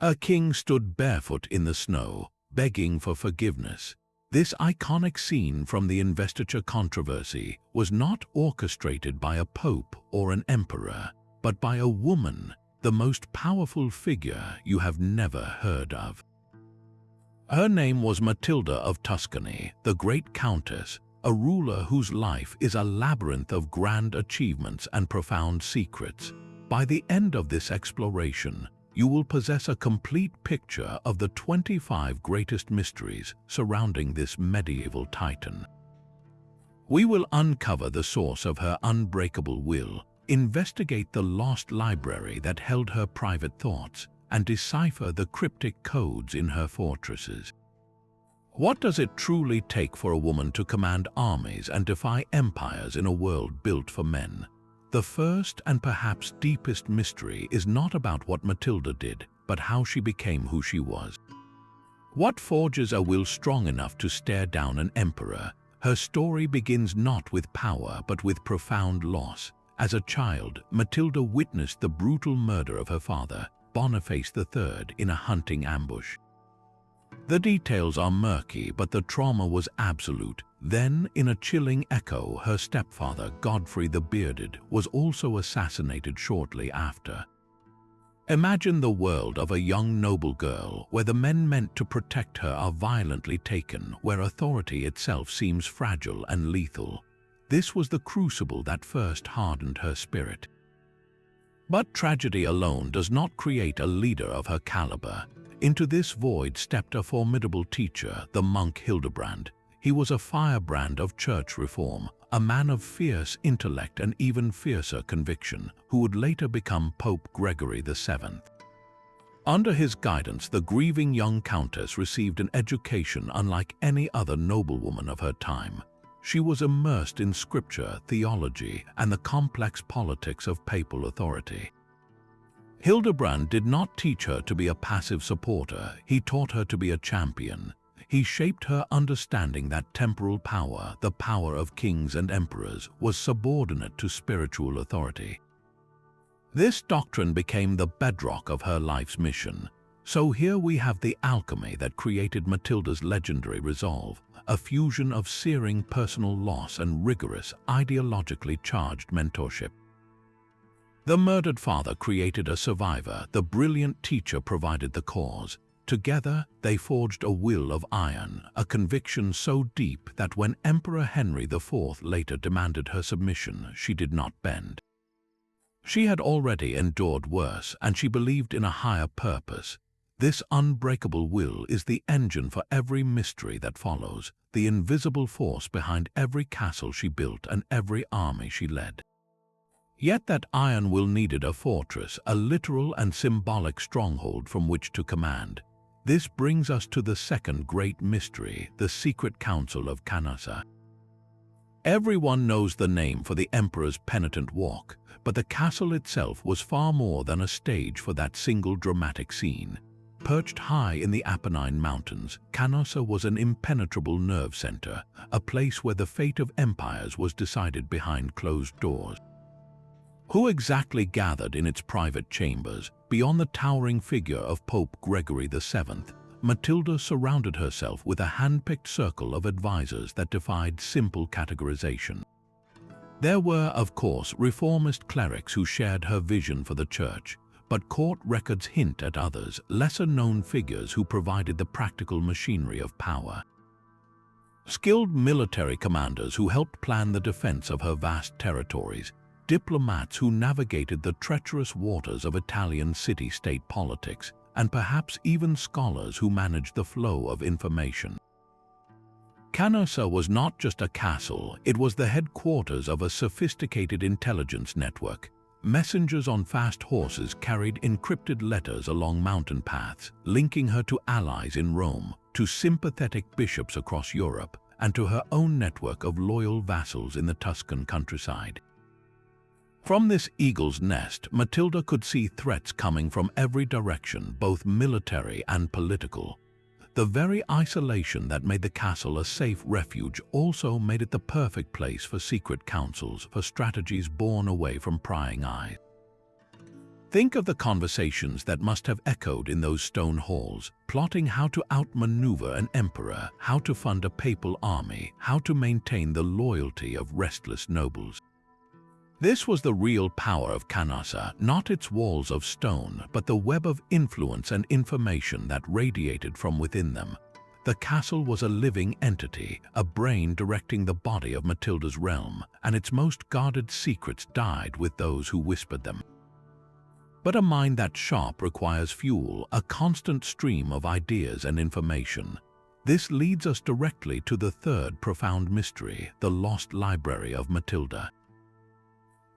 A king stood barefoot in the snow, begging for forgiveness. This iconic scene from the investiture controversy was not orchestrated by a pope or an emperor, but by a woman, the most powerful figure you have never heard of. Her name was Matilda of Tuscany, the great countess, a ruler whose life is a labyrinth of grand achievements and profound secrets. By the end of this exploration, you will possess a complete picture of the 25 greatest mysteries surrounding this medieval titan. We will uncover the source of her unbreakable will, investigate the lost library that held her private thoughts, and decipher the cryptic codes in her fortresses. What does it truly take for a woman to command armies and defy empires in a world built for men? The first and perhaps deepest mystery is not about what Matilda did, but how she became who she was. What forges a will strong enough to stare down an emperor? Her story begins not with power, but with profound loss. As a child, Matilda witnessed the brutal murder of her father, Boniface III, in a hunting ambush. The details are murky, but the trauma was absolute. Then, in a chilling echo, her stepfather, Godfrey the Bearded, was also assassinated shortly after. Imagine the world of a young noble girl where the men meant to protect her are violently taken, where authority itself seems fragile and lethal. This was the crucible that first hardened her spirit. But tragedy alone does not create a leader of her caliber. Into this void stepped a formidable teacher, the monk Hildebrand. He was a firebrand of church reform, a man of fierce intellect and even fiercer conviction, who would later become Pope Gregory VII. Under his guidance, the grieving young countess received an education unlike any other noblewoman of her time. She was immersed in scripture, theology, and the complex politics of papal authority. Hildebrand did not teach her to be a passive supporter, he taught her to be a champion. He shaped her understanding that temporal power, the power of kings and emperors, was subordinate to spiritual authority. This doctrine became the bedrock of her life's mission. So here we have the alchemy that created Matilda's legendary resolve, a fusion of searing personal loss and rigorous, ideologically charged mentorship. The murdered father created a survivor, the brilliant teacher provided the cause. Together, they forged a will of iron, a conviction so deep that when Emperor Henry IV later demanded her submission, she did not bend. She had already endured worse, and she believed in a higher purpose. This unbreakable will is the engine for every mystery that follows, the invisible force behind every castle she built and every army she led. Yet that iron will needed a fortress, a literal and symbolic stronghold from which to command. This brings us to the second great mystery, the secret council of Canossa. Everyone knows the name for the emperor's penitent walk, but the castle itself was far more than a stage for that single dramatic scene. Perched high in the Apennine Mountains, Canossa was an impenetrable nerve center, a place where the fate of empires was decided behind closed doors. Who exactly gathered in its private chambers? Beyond the towering figure of Pope Gregory VII, Matilda surrounded herself with a hand-picked circle of advisors that defied simple categorization. There were, of course, reformist clerics who shared her vision for the church, but court records hint at others, lesser-known figures who provided the practical machinery of power. Skilled military commanders who helped plan the defense of her vast territories, diplomats who navigated the treacherous waters of Italian city-state politics, and perhaps even scholars who managed the flow of information. Canossa was not just a castle, it was the headquarters of a sophisticated intelligence network. Messengers on fast horses carried encrypted letters along mountain paths, linking her to allies in Rome, to sympathetic bishops across Europe, and to her own network of loyal vassals in the Tuscan countryside. From this eagle's nest, Matilda could see threats coming from every direction, both military and political. The very isolation that made the castle a safe refuge also made it the perfect place for secret councils, for strategies born away from prying eyes. Think of the conversations that must have echoed in those stone halls, plotting how to outmaneuver an emperor, how to fund a papal army, how to maintain the loyalty of restless nobles. This was the real power of Canossa, not its walls of stone, but the web of influence and information that radiated from within them. The castle was a living entity, a brain directing the body of Matilda's realm, and its most guarded secrets died with those who whispered them. But a mind that sharp requires fuel, a constant stream of ideas and information. This leads us directly to the third profound mystery, the lost library of Matilda.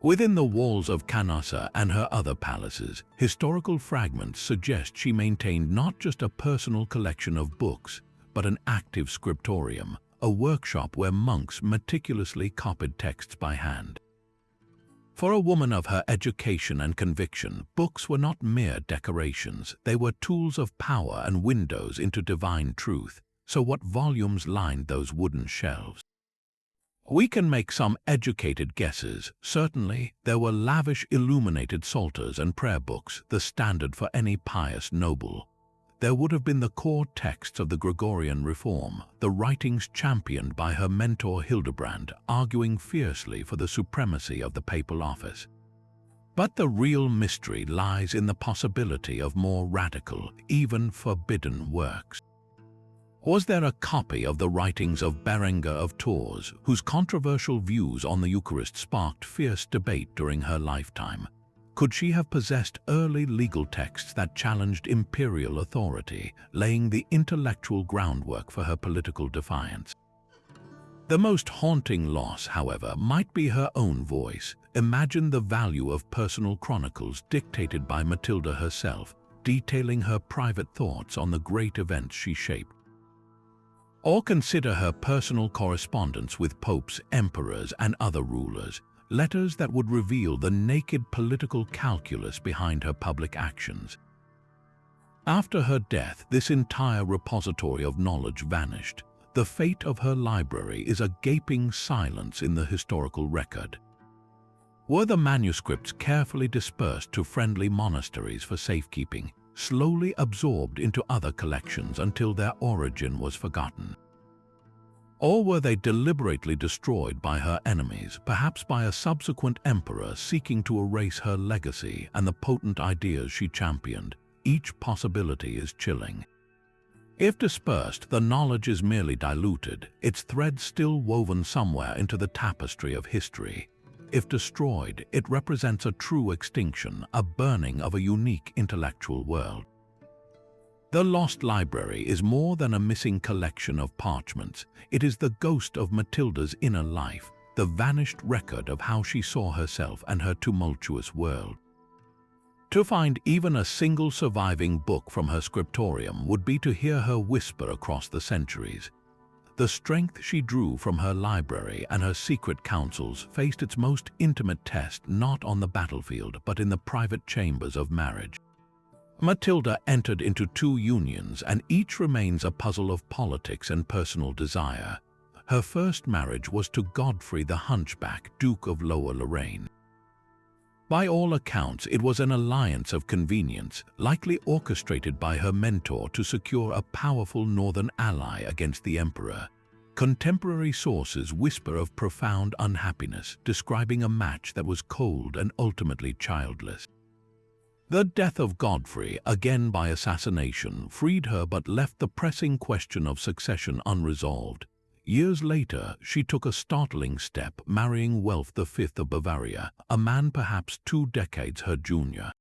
Within the walls of Canossa and her other palaces, historical fragments suggest she maintained not just a personal collection of books, but an active scriptorium, a workshop where monks meticulously copied texts by hand. For a woman of her education and conviction, books were not mere decorations, they were tools of power and windows into divine truth. So what volumes lined those wooden shelves? We can make some educated guesses. Certainly, there were lavish illuminated psalters and prayer books, the standard for any pious noble. There would have been the core texts of the Gregorian reform, the writings championed by her mentor Hildebrand, arguing fiercely for the supremacy of the papal office. But the real mystery lies in the possibility of more radical, even forbidden works. Was there a copy of the writings of Berengar of Tours, whose controversial views on the Eucharist sparked fierce debate during her lifetime? Could she have possessed early legal texts that challenged imperial authority, laying the intellectual groundwork for her political defiance? The most haunting loss, however, might be her own voice. Imagine the value of personal chronicles dictated by Matilda herself, detailing her private thoughts on the great events she shaped. Or consider her personal correspondence with popes, emperors, and other rulers, letters that would reveal the naked political calculus behind her public actions. After her death, this entire repository of knowledge vanished. The fate of her library is a gaping silence in the historical record. Were the manuscripts carefully dispersed to friendly monasteries for safekeeping, slowly absorbed into other collections until their origin was forgotten? Or were they deliberately destroyed by her enemies, perhaps by a subsequent emperor seeking to erase her legacy and the potent ideas she championed? Each possibility is chilling. If dispersed, the knowledge is merely diluted, its thread still woven somewhere into the tapestry of history. If destroyed, it represents a true extinction, a burning of a unique intellectual world. The lost library is more than a missing collection of parchments. It is the ghost of Matilda's inner life, the vanished record of how she saw herself and her tumultuous world. To find even a single surviving book from her scriptorium would be to hear her whisper across the centuries. The strength she drew from her library and her secret councils faced its most intimate test not on the battlefield but in the private chambers of marriage. Matilda entered into 2 unions, and each remains a puzzle of politics and personal desire. Her first marriage was to Godfrey the Hunchback, Duke of Lower Lorraine. By all accounts, it was an alliance of convenience, likely orchestrated by her mentor to secure a powerful northern ally against the emperor. Contemporary sources whisper of profound unhappiness, describing a match that was cold and ultimately childless. The death of Godfrey, again by assassination, freed her but left the pressing question of succession unresolved. Years later, she took a startling step, marrying Welf V of Bavaria, a man perhaps 2 decades her junior.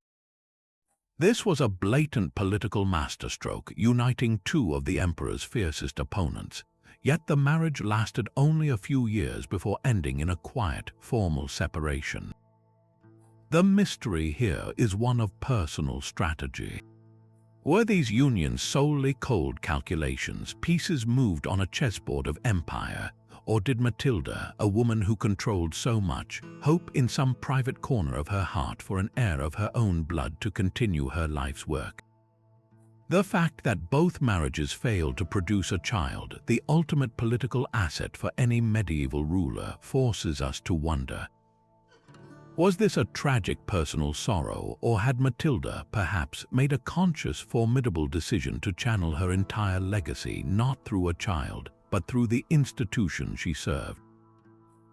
This was a blatant political masterstroke, uniting 2 of the emperor's fiercest opponents. Yet the marriage lasted only a few years before ending in a quiet, formal separation. The mystery here is one of personal strategy. Were these unions solely cold calculations, pieces moved on a chessboard of empire, or did Matilda, a woman who controlled so much, hope in some private corner of her heart for an heir of her own blood to continue her life's work? The fact that both marriages failed to produce a child, the ultimate political asset for any medieval ruler, forces us to wonder. Was this a tragic personal sorrow, or had Matilda perhaps made a conscious, formidable decision to channel her entire legacy not through a child, but through the institution she served?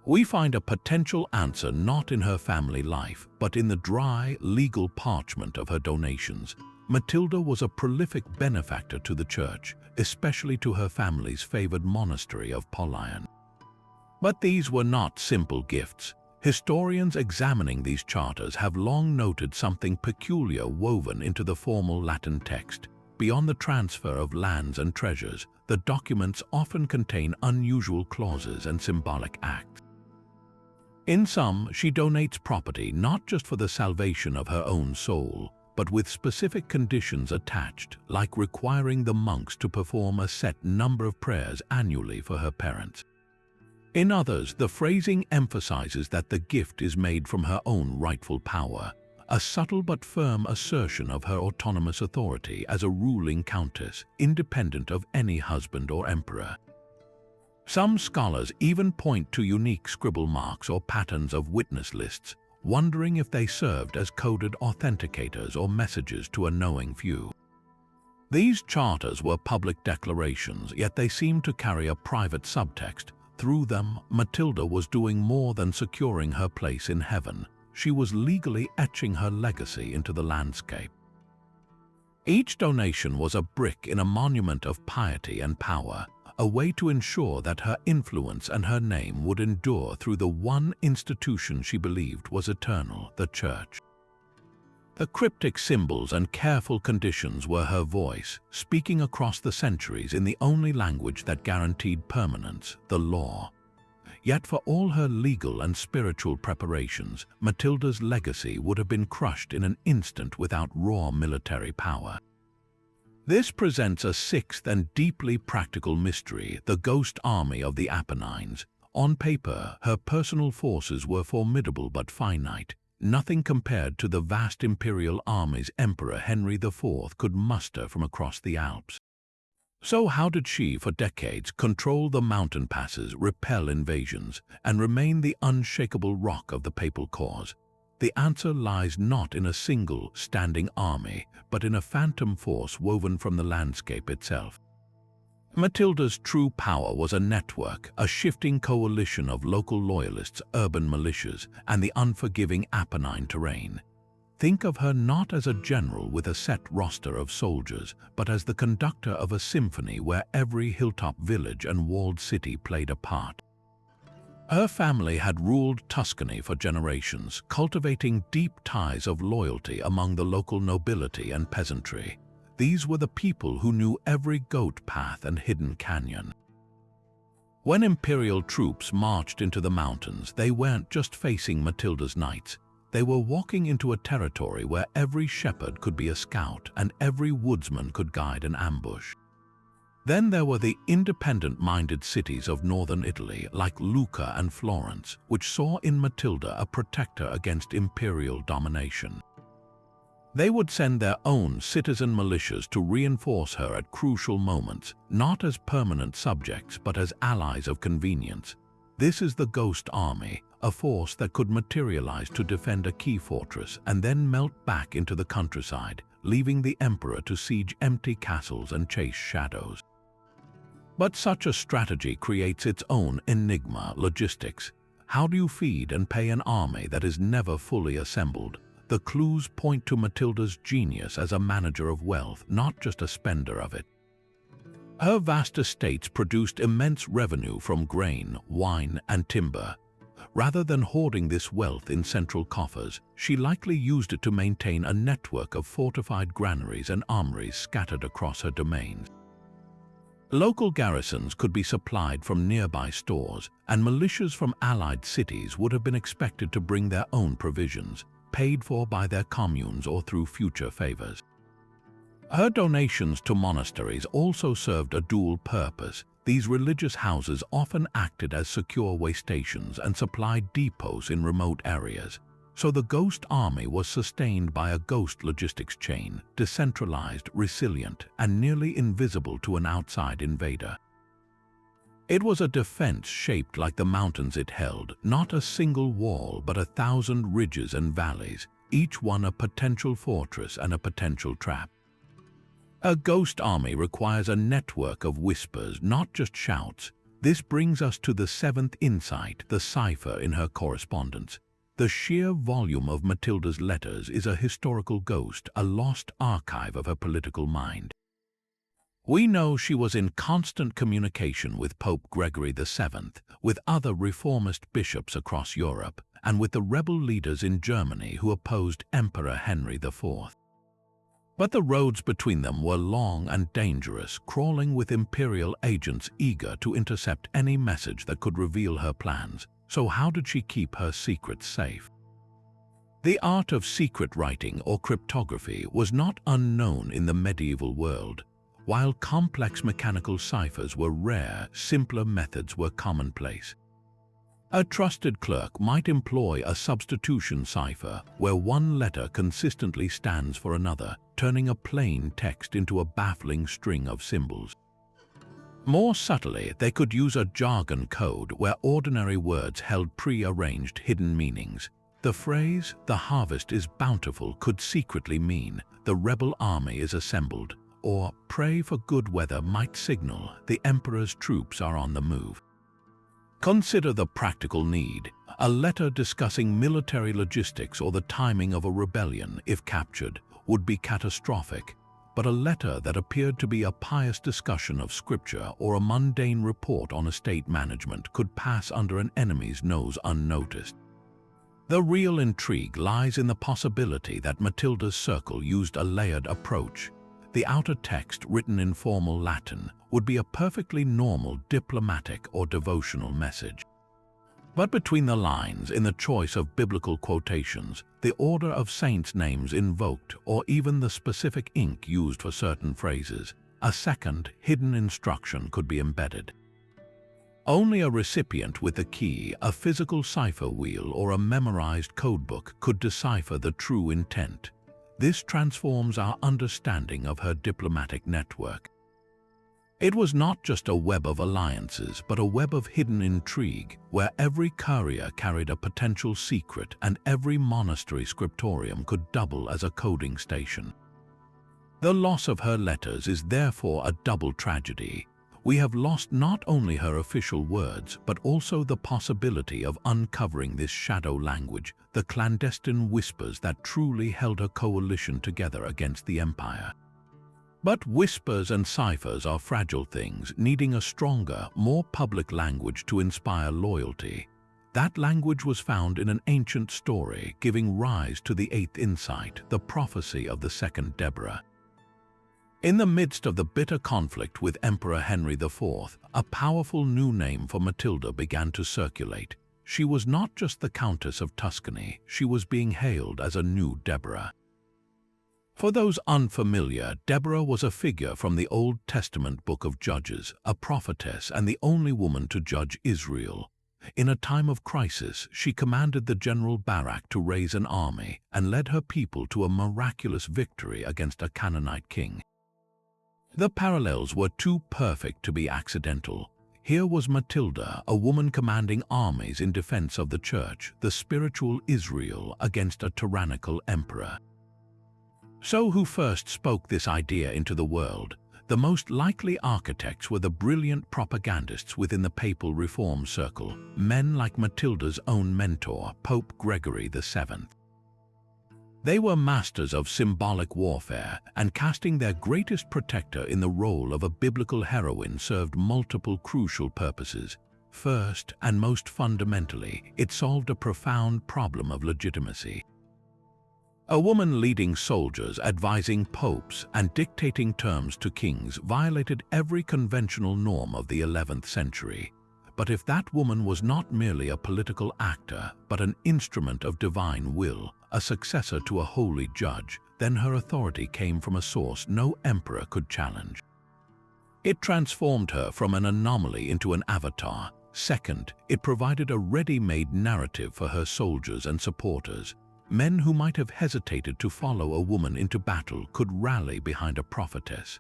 We find a potential answer not in her family life, but in the dry, legal parchment of her donations. Matilda was a prolific benefactor to the church, especially to her family's favored monastery of Paulian. But these were not simple gifts. Historians examining these charters have long noted something peculiar woven into the formal Latin text. Beyond the transfer of lands and treasures, the documents often contain unusual clauses and symbolic acts. In some, she donates property not just for the salvation of her own soul, but with specific conditions attached, like requiring the monks to perform a set number of prayers annually for her parents. In others, the phrasing emphasizes that the gift is made from her own rightful power, a subtle but firm assertion of her autonomous authority as a ruling countess, independent of any husband or emperor. Some scholars even point to unique scribble marks or patterns of witness lists, wondering if they served as coded authenticators or messages to a knowing few. These charters were public declarations, yet they seem to carry a private subtext. Through them, Matilda was doing more than securing her place in heaven. She was legally etching her legacy into the landscape. Each donation was a brick in a monument of piety and power, a way to ensure that her influence and her name would endure through the one institution she believed was eternal, the Church. The cryptic symbols and careful conditions were her voice, speaking across the centuries in the only language that guaranteed permanence, the law. Yet for all her legal and spiritual preparations, Matilda's legacy would have been crushed in an instant without raw military power. This presents a sixth and deeply practical mystery, the ghost army of the Apennines. On paper, her personal forces were formidable but finite, nothing compared to the vast imperial armies Emperor Henry IV could muster from across the Alps. So how did she, for decades, control the mountain passes, repel invasions, and remain the unshakable rock of the papal cause? The answer lies not in a single, standing army, but in a phantom force woven from the landscape itself. Matilda's true power was a network, a shifting coalition of local loyalists, urban militias, and the unforgiving Apennine terrain. Think of her not as a general with a set roster of soldiers, but as the conductor of a symphony where every hilltop village and walled city played a part. Her family had ruled Tuscany for generations, cultivating deep ties of loyalty among the local nobility and peasantry. These were the people who knew every goat path and hidden canyon. When imperial troops marched into the mountains, they weren't just facing Matilda's knights. They were walking into a territory where every shepherd could be a scout and every woodsman could guide an ambush. Then there were the independent-minded cities of northern Italy, like Lucca and Florence, which saw in Matilda a protector against imperial domination. They would send their own citizen militias to reinforce her at crucial moments, not as permanent subjects but as allies of convenience. This is the Ghost Army, a force that could materialize to defend a key fortress and then melt back into the countryside, leaving the emperor to siege empty castles and chase shadows. But such a strategy creates its own enigma: logistics. How do you feed and pay an army that is never fully assembled? The clues point to Matilda's genius as a manager of wealth, not just a spender of it. Her vast estates produced immense revenue from grain, wine, and timber. Rather than hoarding this wealth in central coffers, she likely used it to maintain a network of fortified granaries and armories scattered across her domains. Local garrisons could be supplied from nearby stores, and militias from allied cities would have been expected to bring their own provisions, paid for by their communes or through future favors. Her donations to monasteries also served a dual purpose. These religious houses often acted as secure way stations and supplied depots in remote areas. So the Ghost Army was sustained by a ghost logistics chain, decentralized, resilient, and nearly invisible to an outside invader. It was a defense shaped like the mountains it held, not a single wall but 1,000 ridges and valleys, each one a potential fortress and a potential trap. A ghost army requires a network of whispers, not just shouts. This brings us to the seventh insight, the cipher in her correspondence. The sheer volume of Matilda's letters is a historical ghost, a lost archive of her political mind. We know she was in constant communication with Pope Gregory VII, with other reformist bishops across Europe, and with the rebel leaders in Germany who opposed Emperor Henry IV. But the roads between them were long and dangerous, crawling with imperial agents eager to intercept any message that could reveal her plans. So how did she keep her secrets safe? The art of secret writing or cryptography was not unknown in the medieval world. While complex mechanical ciphers were rare, simpler methods were commonplace. A trusted clerk might employ a substitution cipher where one letter consistently stands for another, turning a plain text into a baffling string of symbols. More subtly, they could use a jargon code where ordinary words held pre-arranged hidden meanings. The phrase, "the harvest is bountiful," could secretly mean, "the rebel army is assembled," or "pray for good weather" might signal, "the emperor's troops are on the move." Consider the practical need. A letter discussing military logistics or the timing of a rebellion, if captured, would be catastrophic, but a letter that appeared to be a pious discussion of scripture or a mundane report on estate management could pass under an enemy's nose unnoticed. The real intrigue lies in the possibility that Matilda's circle used a layered approach. The outer text, written in formal Latin, would be a perfectly normal diplomatic or devotional message. But between the lines, in the choice of biblical quotations, the order of saints' names invoked, or even the specific ink used for certain phrases, a second, hidden instruction could be embedded. Only a recipient with a key, a physical cipher wheel, or a memorized codebook could decipher the true intent. This transforms our understanding of her diplomatic network. It was not just a web of alliances, but a web of hidden intrigue, where every courier carried a potential secret and every monastery scriptorium could double as a coding station. The loss of her letters is therefore a double tragedy. We have lost not only her official words, but also the possibility of uncovering this shadow language, the clandestine whispers that truly held her coalition together against the empire. But whispers and ciphers are fragile things, needing a stronger, more public language to inspire loyalty. That language was found in an ancient story, giving rise to the eighth insight, the prophecy of the second Deborah. In the midst of the bitter conflict with Emperor Henry IV, a powerful new name for Matilda began to circulate. She was not just the Countess of Tuscany, she was being hailed as a new Deborah. For those unfamiliar, Deborah was a figure from the Old Testament book of Judges, a prophetess and the only woman to judge Israel. In a time of crisis, she commanded the general Barak to raise an army and led her people to a miraculous victory against a Canaanite king. The parallels were too perfect to be accidental. Here was Matilda, a woman commanding armies in defense of the church, the spiritual Israel against a tyrannical emperor. So who first spoke this idea into the world? The most likely architects were the brilliant propagandists within the papal reform circle, men like Matilda's own mentor, Pope Gregory VII. They were masters of symbolic warfare, and casting their greatest protector in the role of a biblical heroine served multiple crucial purposes. First, and most fundamentally, it solved a profound problem of legitimacy. A woman leading soldiers, advising popes, and dictating terms to kings violated every conventional norm of the 11th century. But if that woman was not merely a political actor, but an instrument of divine will, a successor to a holy judge, then her authority came from a source no emperor could challenge. It transformed her from an anomaly into an avatar. Second, it provided a ready-made narrative for her soldiers and supporters. Men who might have hesitated to follow a woman into battle could rally behind a prophetess.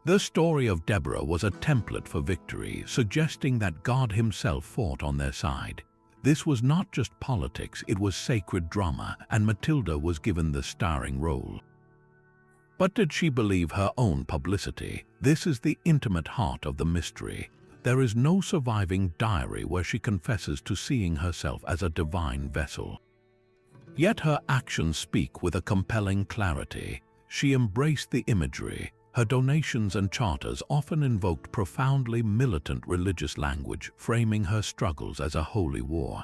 The story of Deborah was a template for victory, suggesting that God himself fought on their side. This was not just politics, it was sacred drama, and Matilda was given the starring role. But did she believe her own publicity? This is the intimate heart of the mystery. There is no surviving diary where she confesses to seeing herself as a divine vessel. Yet her actions speak with a compelling clarity. She embraced the imagery. Her donations and charters often invoked profoundly militant religious language, framing her struggles as a holy war.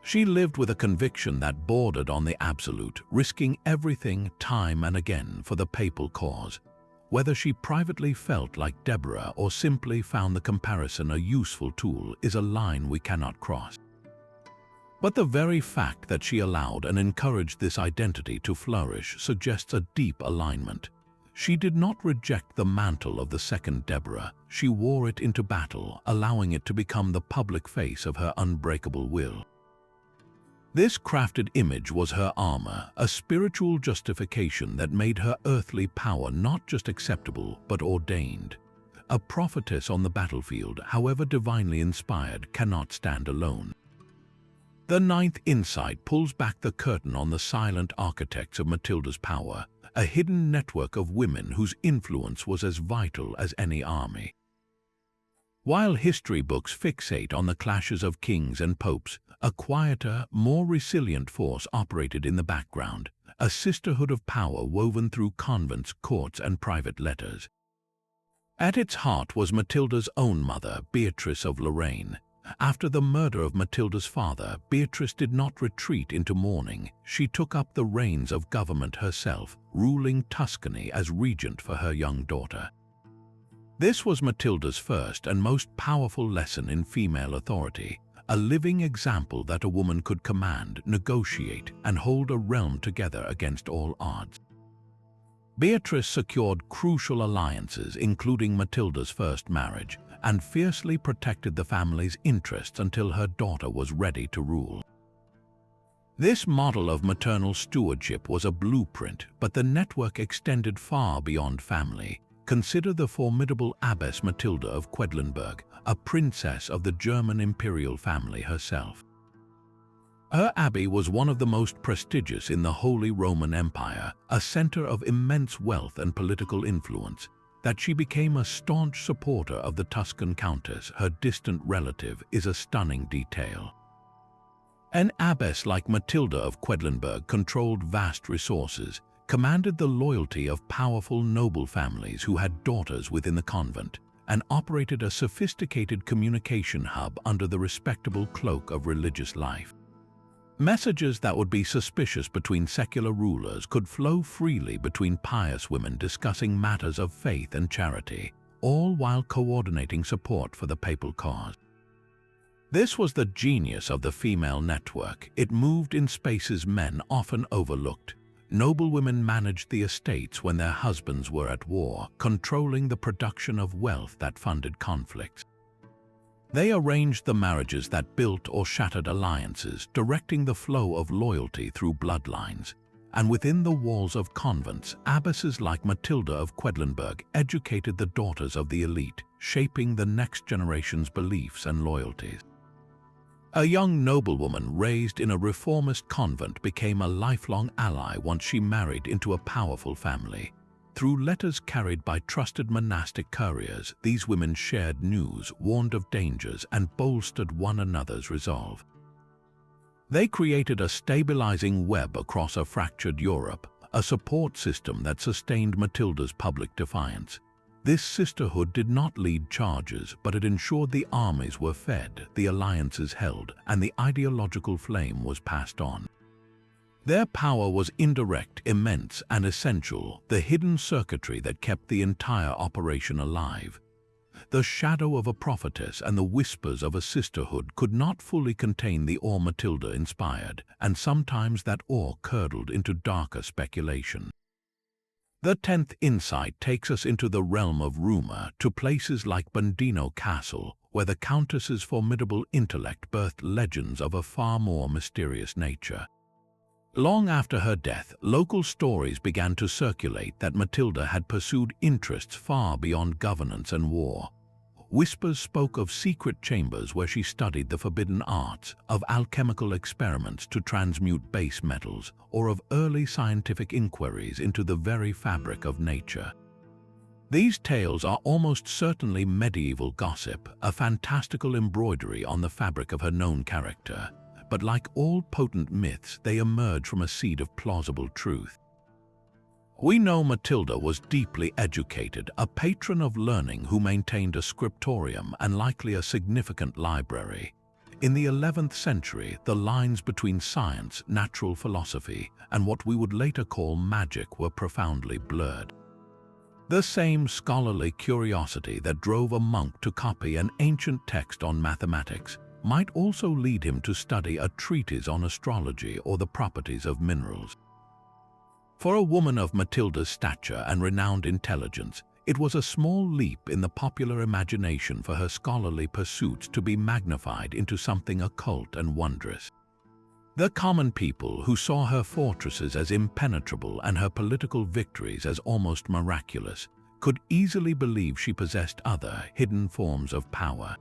She lived with a conviction that bordered on the absolute, risking everything time and again for the papal cause. Whether she privately felt like Deborah or simply found the comparison a useful tool is a line we cannot cross. But the very fact that she allowed and encouraged this identity to flourish suggests a deep alignment. She did not reject the mantle of the second Deborah. She wore it into battle, allowing it to become the public face of her unbreakable will. This crafted image was her armor, a spiritual justification that made her earthly power not just acceptable but ordained. A prophetess on the battlefield, however divinely inspired, cannot stand alone. The ninth insight pulls back the curtain on the silent architects of Matilda's power, a hidden network of women whose influence was as vital as any army. While history books fixate on the clashes of kings and popes, a quieter, more resilient force operated in the background, a sisterhood of power woven through convents, courts, and private letters. At its heart was Matilda's own mother, Beatrice of Lorraine. After the murder of Matilda's father, Beatrice did not retreat into mourning. She took up the reins of government herself, ruling Tuscany as regent for her young daughter. This was Matilda's first and most powerful lesson in female authority, a living example that a woman could command, negotiate, and hold a realm together against all odds. Beatrice secured crucial alliances, including Matilda's first marriage, and fiercely protected the family's interests until her daughter was ready to rule. This model of maternal stewardship was a blueprint, but the network extended far beyond family. Consider the formidable Abbess Matilda of Quedlinburg, a princess of the German imperial family herself. Her abbey was one of the most prestigious in the Holy Roman Empire, a center of immense wealth and political influence. That she became a staunch supporter of the Tuscan countess, her distant relative, is a stunning detail. An abbess like Matilda of Quedlinburg controlled vast resources, commanded the loyalty of powerful noble families who had daughters within the convent, and operated a sophisticated communication hub under the respectable cloak of religious life. Messages that would be suspicious between secular rulers could flow freely between pious women discussing matters of faith and charity, all while coordinating support for the papal cause. This was the genius of the female network. It moved in spaces men often overlooked. Noblewomen managed the estates when their husbands were at war, controlling the production of wealth that funded conflicts. They arranged the marriages that built or shattered alliances, directing the flow of loyalty through bloodlines. And within the walls of convents, abbesses like Matilda of Quedlinburg educated the daughters of the elite, shaping the next generation's beliefs and loyalties. A young noblewoman raised in a reformist convent became a lifelong ally once she married into a powerful family. Through letters carried by trusted monastic couriers, these women shared news, warned of dangers, and bolstered one another's resolve. They created a stabilizing web across a fractured Europe, a support system that sustained Matilda's public defiance. This sisterhood did not lead charges, but it ensured the armies were fed, the alliances held, and the ideological flame was passed on. Their power was indirect, immense, and essential, the hidden circuitry that kept the entire operation alive. The shadow of a prophetess and the whispers of a sisterhood could not fully contain the awe Matilda inspired, and sometimes that awe curdled into darker speculation. The 10th insight takes us into the realm of rumor, to places like Bondino Castle, where the Countess's formidable intellect birthed legends of a far more mysterious nature. Long after her death, local stories began to circulate that Matilda had pursued interests far beyond governance and war. Whispers spoke of secret chambers where she studied the forbidden arts, of alchemical experiments to transmute base metals, or of early scientific inquiries into the very fabric of nature. These tales are almost certainly medieval gossip, a fantastical embroidery on the fabric of her known character. But like all potent myths, they emerge from a seed of plausible truth. We know Matilda was deeply educated, a patron of learning who maintained a scriptorium and likely a significant library. In the 11th century, the lines between science, natural philosophy, and what we would later call magic were profoundly blurred. The same scholarly curiosity that drove a monk to copy an ancient text on mathematics might also lead him to study a treatise on astrology or the properties of minerals. For a woman of Matilda's stature and renowned intelligence, it was a small leap in the popular imagination for her scholarly pursuits to be magnified into something occult and wondrous. The common people, who saw her fortresses as impenetrable and her political victories as almost miraculous, could easily believe she possessed other, hidden forms of power.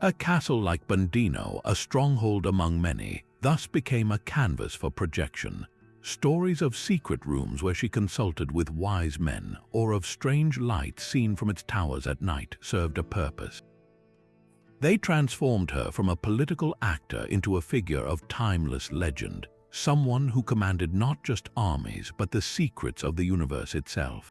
A castle like Bondino, a stronghold among many, thus became a canvas for projection. Stories of secret rooms where she consulted with wise men, or of strange lights seen from its towers at night, served a purpose. They transformed her from a political actor into a figure of timeless legend, someone who commanded not just armies but the secrets of the universe itself.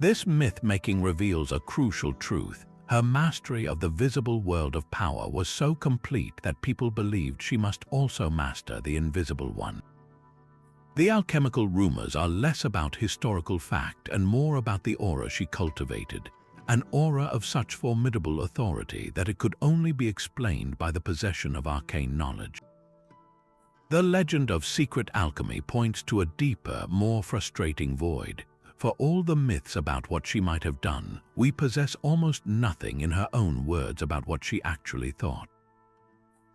This myth-making reveals a crucial truth. Her mastery of the visible world of power was so complete that people believed she must also master the invisible one. The alchemical rumors are less about historical fact and more about the aura she cultivated, an aura of such formidable authority that it could only be explained by the possession of arcane knowledge. The legend of secret alchemy points to a deeper, more frustrating void. For all the myths about what she might have done, we possess almost nothing in her own words about what she actually thought.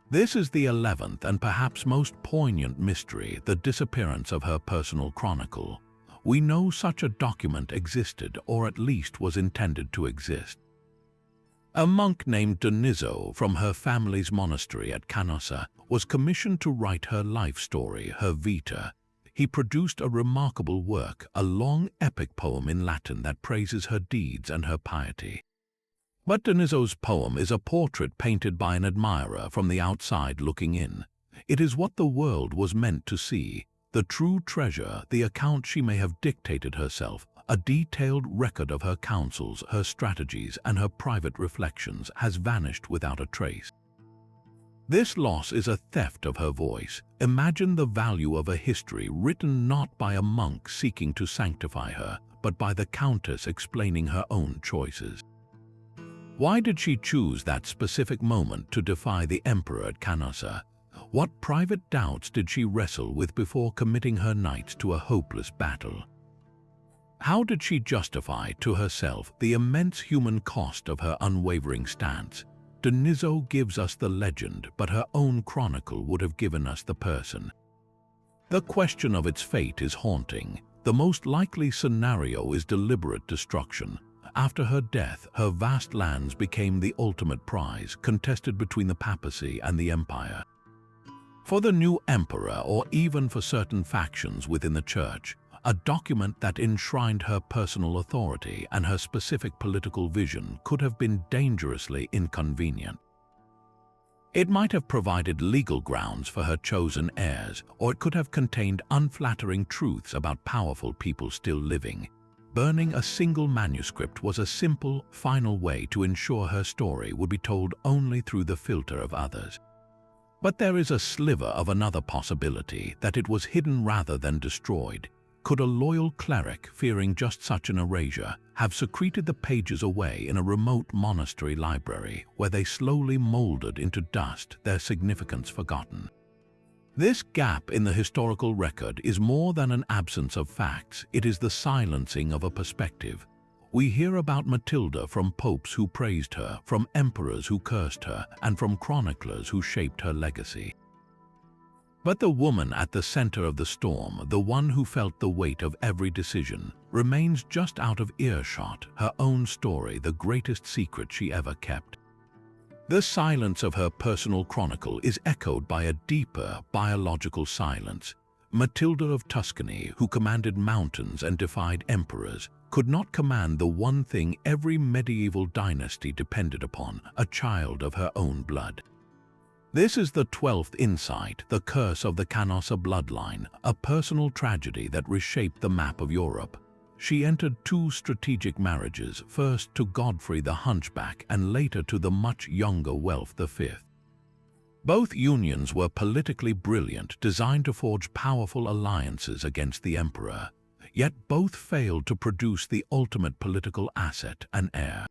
This is the 11th and perhaps most poignant mystery, the disappearance of her personal chronicle. We know such a document existed, or at least was intended to exist. A monk named Donizo from her family's monastery at Canossa was commissioned to write her life story, her vita. He produced a remarkable work, a long epic poem in Latin that praises her deeds and her piety. But Donizo's poem is a portrait painted by an admirer from the outside looking in. It is what the world was meant to see, the true treasure, the account she may have dictated herself, a detailed record of her counsels, her strategies, and her private reflections has vanished without a trace. This loss is a theft of her voice. Imagine the value of a history written not by a monk seeking to sanctify her, but by the countess explaining her own choices. Why did she choose that specific moment to defy the emperor at Canossa? What private doubts did she wrestle with before committing her knights to a hopeless battle? How did she justify to herself the immense human cost of her unwavering stance? Donizo gives us the legend, but her own chronicle would have given us the person. The question of its fate is haunting. The most likely scenario is deliberate destruction. After her death, her vast lands became the ultimate prize, contested between the papacy and the empire. For the new emperor, or even for certain factions within the church, a document that enshrined her personal authority and her specific political vision could have been dangerously inconvenient. It might have provided legal grounds for her chosen heirs, or it could have contained unflattering truths about powerful people still living. Burning a single manuscript was a simple, final way to ensure her story would be told only through the filter of others. But there is a sliver of another possibility, that it was hidden rather than destroyed. Could a loyal cleric, fearing just such an erasure, have secreted the pages away in a remote monastery library where they slowly molded into dust, their significance forgotten? This gap in the historical record is more than an absence of facts, it is the silencing of a perspective. We hear about Matilda from popes who praised her, from emperors who cursed her, and from chroniclers who shaped her legacy. But the woman at the center of the storm, the one who felt the weight of every decision, remains just out of earshot, her own story the greatest secret she ever kept. The silence of her personal chronicle is echoed by a deeper biological silence. Matilda of Tuscany, who commanded mountains and defied emperors, could not command the one thing every medieval dynasty depended upon, a child of her own blood. This is the 12th insight, the curse of the Canossa bloodline, a personal tragedy that reshaped the map of Europe. She entered 2 strategic marriages, first to Godfrey the Hunchback and later to the much younger Welf V. Both unions were politically brilliant, designed to forge powerful alliances against the emperor, yet both failed to produce the ultimate political asset, an heir.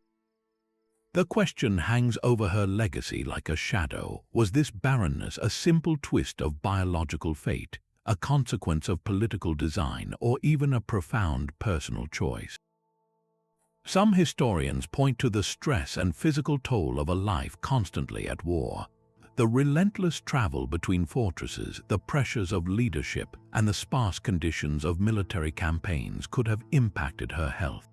The question hangs over her legacy like a shadow. Was this barrenness a simple twist of biological fate, a consequence of political design, or even a profound personal choice? Some historians point to the stress and physical toll of a life constantly at war. The relentless travel between fortresses, the pressures of leadership, and the sparse conditions of military campaigns could have impacted her health.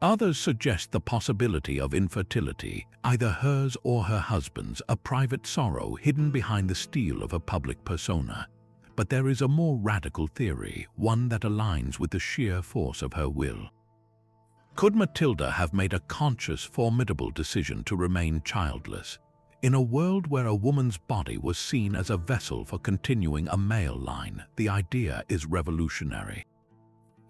Others suggest the possibility of infertility, either hers or her husband's, a private sorrow hidden behind the steel of a public persona. But there is a more radical theory, one that aligns with the sheer force of her will. Could Matilda have made a conscious, formidable decision to remain childless? In a world where a woman's body was seen as a vessel for continuing a male line, the idea is revolutionary.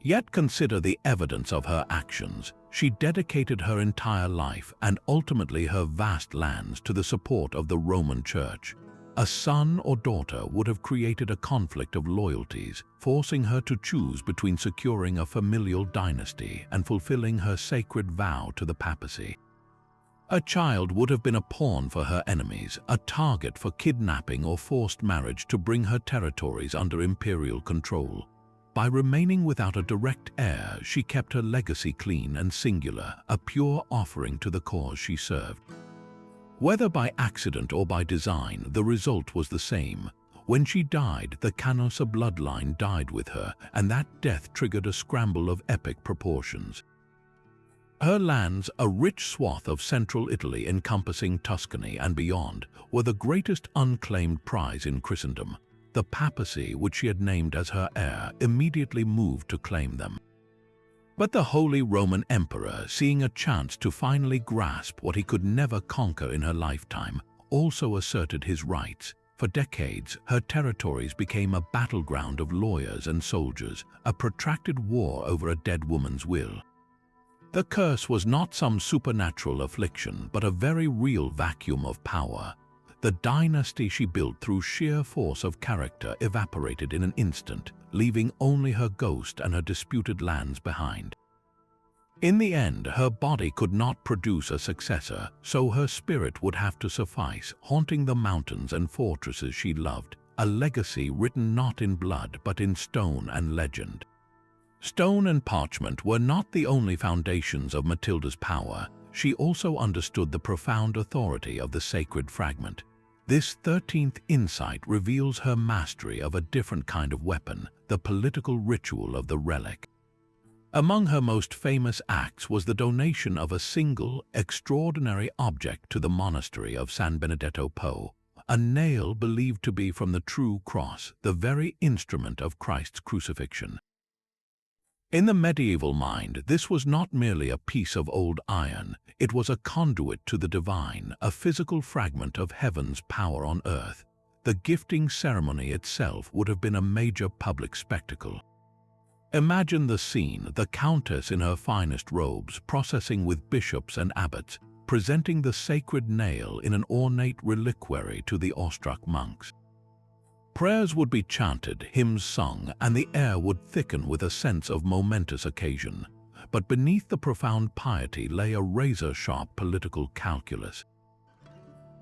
Yet consider the evidence of her actions. She dedicated her entire life and ultimately her vast lands to the support of the Roman Church. A son or daughter would have created a conflict of loyalties, forcing her to choose between securing a familial dynasty and fulfilling her sacred vow to the papacy. A child would have been a pawn for her enemies, a target for kidnapping or forced marriage to bring her territories under imperial control. By remaining without a direct heir, she kept her legacy clean and singular, a pure offering to the cause she served. Whether by accident or by design, the result was the same. When she died, the Canossa bloodline died with her, and that death triggered a scramble of epic proportions. Her lands, a rich swath of central Italy encompassing Tuscany and beyond, were the greatest unclaimed prize in Christendom. The papacy, which she had named as her heir, immediately moved to claim them. But the Holy Roman Emperor, seeing a chance to finally grasp what he could never conquer in her lifetime, also asserted his rights. For decades, her territories became a battleground of lawyers and soldiers, a protracted war over a dead woman's will. The curse was not some supernatural affliction, but a very real vacuum of power. The dynasty she built through sheer force of character evaporated in an instant, leaving only her ghost and her disputed lands behind. In the end, her body could not produce a successor, so her spirit would have to suffice, haunting the mountains and fortresses she loved, a legacy written not in blood but in stone and legend. Stone and parchment were not the only foundations of Matilda's power. She also understood the profound authority of the sacred fragment. This 13th insight reveals her mastery of a different kind of weapon, the political ritual of the relic. Among her most famous acts was the donation of a single, extraordinary object to the monastery of San Benedetto Po, a nail believed to be from the true cross, the very instrument of Christ's crucifixion. In the medieval mind, this was not merely a piece of old iron, it was a conduit to the divine, a physical fragment of heaven's power on earth. The gifting ceremony itself would have been a major public spectacle. Imagine the scene, the countess in her finest robes, processing with bishops and abbots, presenting the sacred nail in an ornate reliquary to the awestruck monks. Prayers would be chanted, hymns sung, and the air would thicken with a sense of momentous occasion. But beneath the profound piety lay a razor-sharp political calculus.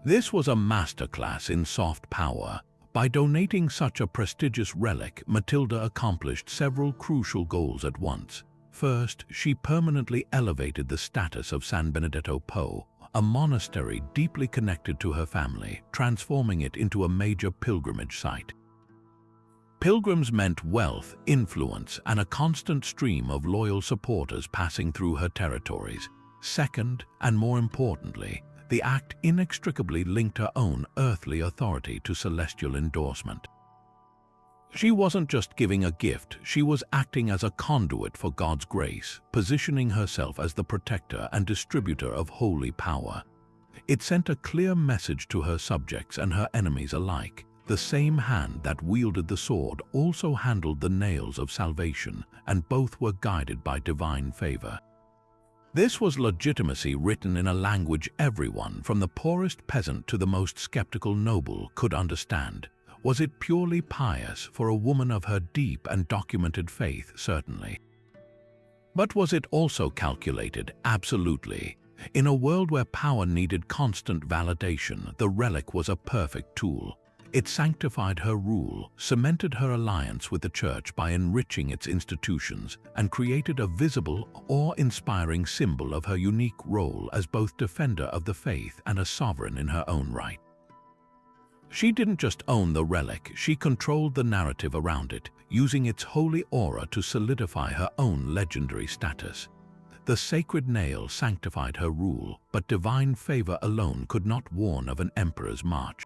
This was a masterclass in soft power. By donating such a prestigious relic, Matilda accomplished several crucial goals at once. First, she permanently elevated the status of San Benedetto Po, a monastery deeply connected to her family, transforming it into a major pilgrimage site. Pilgrims meant wealth, influence, and a constant stream of loyal supporters passing through her territories. Second, and more importantly, the act inextricably linked her own earthly authority to celestial endorsement. She wasn't just giving a gift, she was acting as a conduit for God's grace, positioning herself as the protector and distributor of holy power. It sent a clear message to her subjects and her enemies alike. The same hand that wielded the sword also handled the nails of salvation, and both were guided by divine favor. This was legitimacy written in a language everyone, from the poorest peasant to the most skeptical noble, could understand. Was it purely pious for a woman of her deep and documented faith? Certainly. But was it also calculated? Absolutely. In a world where power needed constant validation, the relic was a perfect tool. It sanctified her rule, cemented her alliance with the Church by enriching its institutions, and created a visible, awe-inspiring symbol of her unique role as both defender of the faith and a sovereign in her own right. She didn't just own the relic, she controlled the narrative around it, using its holy aura to solidify her own legendary status. The sacred nail sanctified her rule, but divine favor alone could not warn of an emperor's march.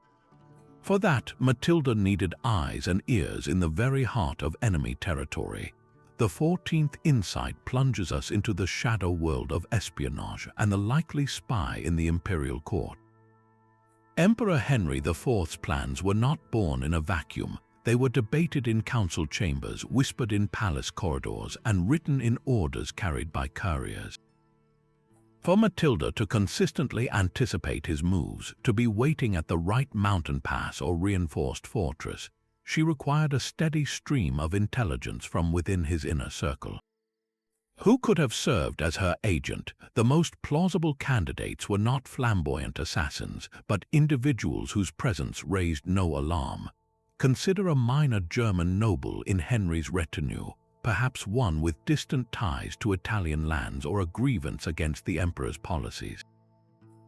For that, Matilda needed eyes and ears in the very heart of enemy territory. The 14th insight plunges us into the shadow world of espionage and the likely spy in the imperial court. Emperor Henry IV's plans were not born in a vacuum. They were debated in council chambers, whispered in palace corridors, and written in orders carried by couriers. For Matilda to consistently anticipate his moves, to be waiting at the right mountain pass or reinforced fortress, she required a steady stream of intelligence from within his inner circle. Who could have served as her agent? The most plausible candidates were not flamboyant assassins, but individuals whose presence raised no alarm. Consider a minor German noble in Henry's retinue, perhaps one with distant ties to Italian lands or a grievance against the emperor's policies.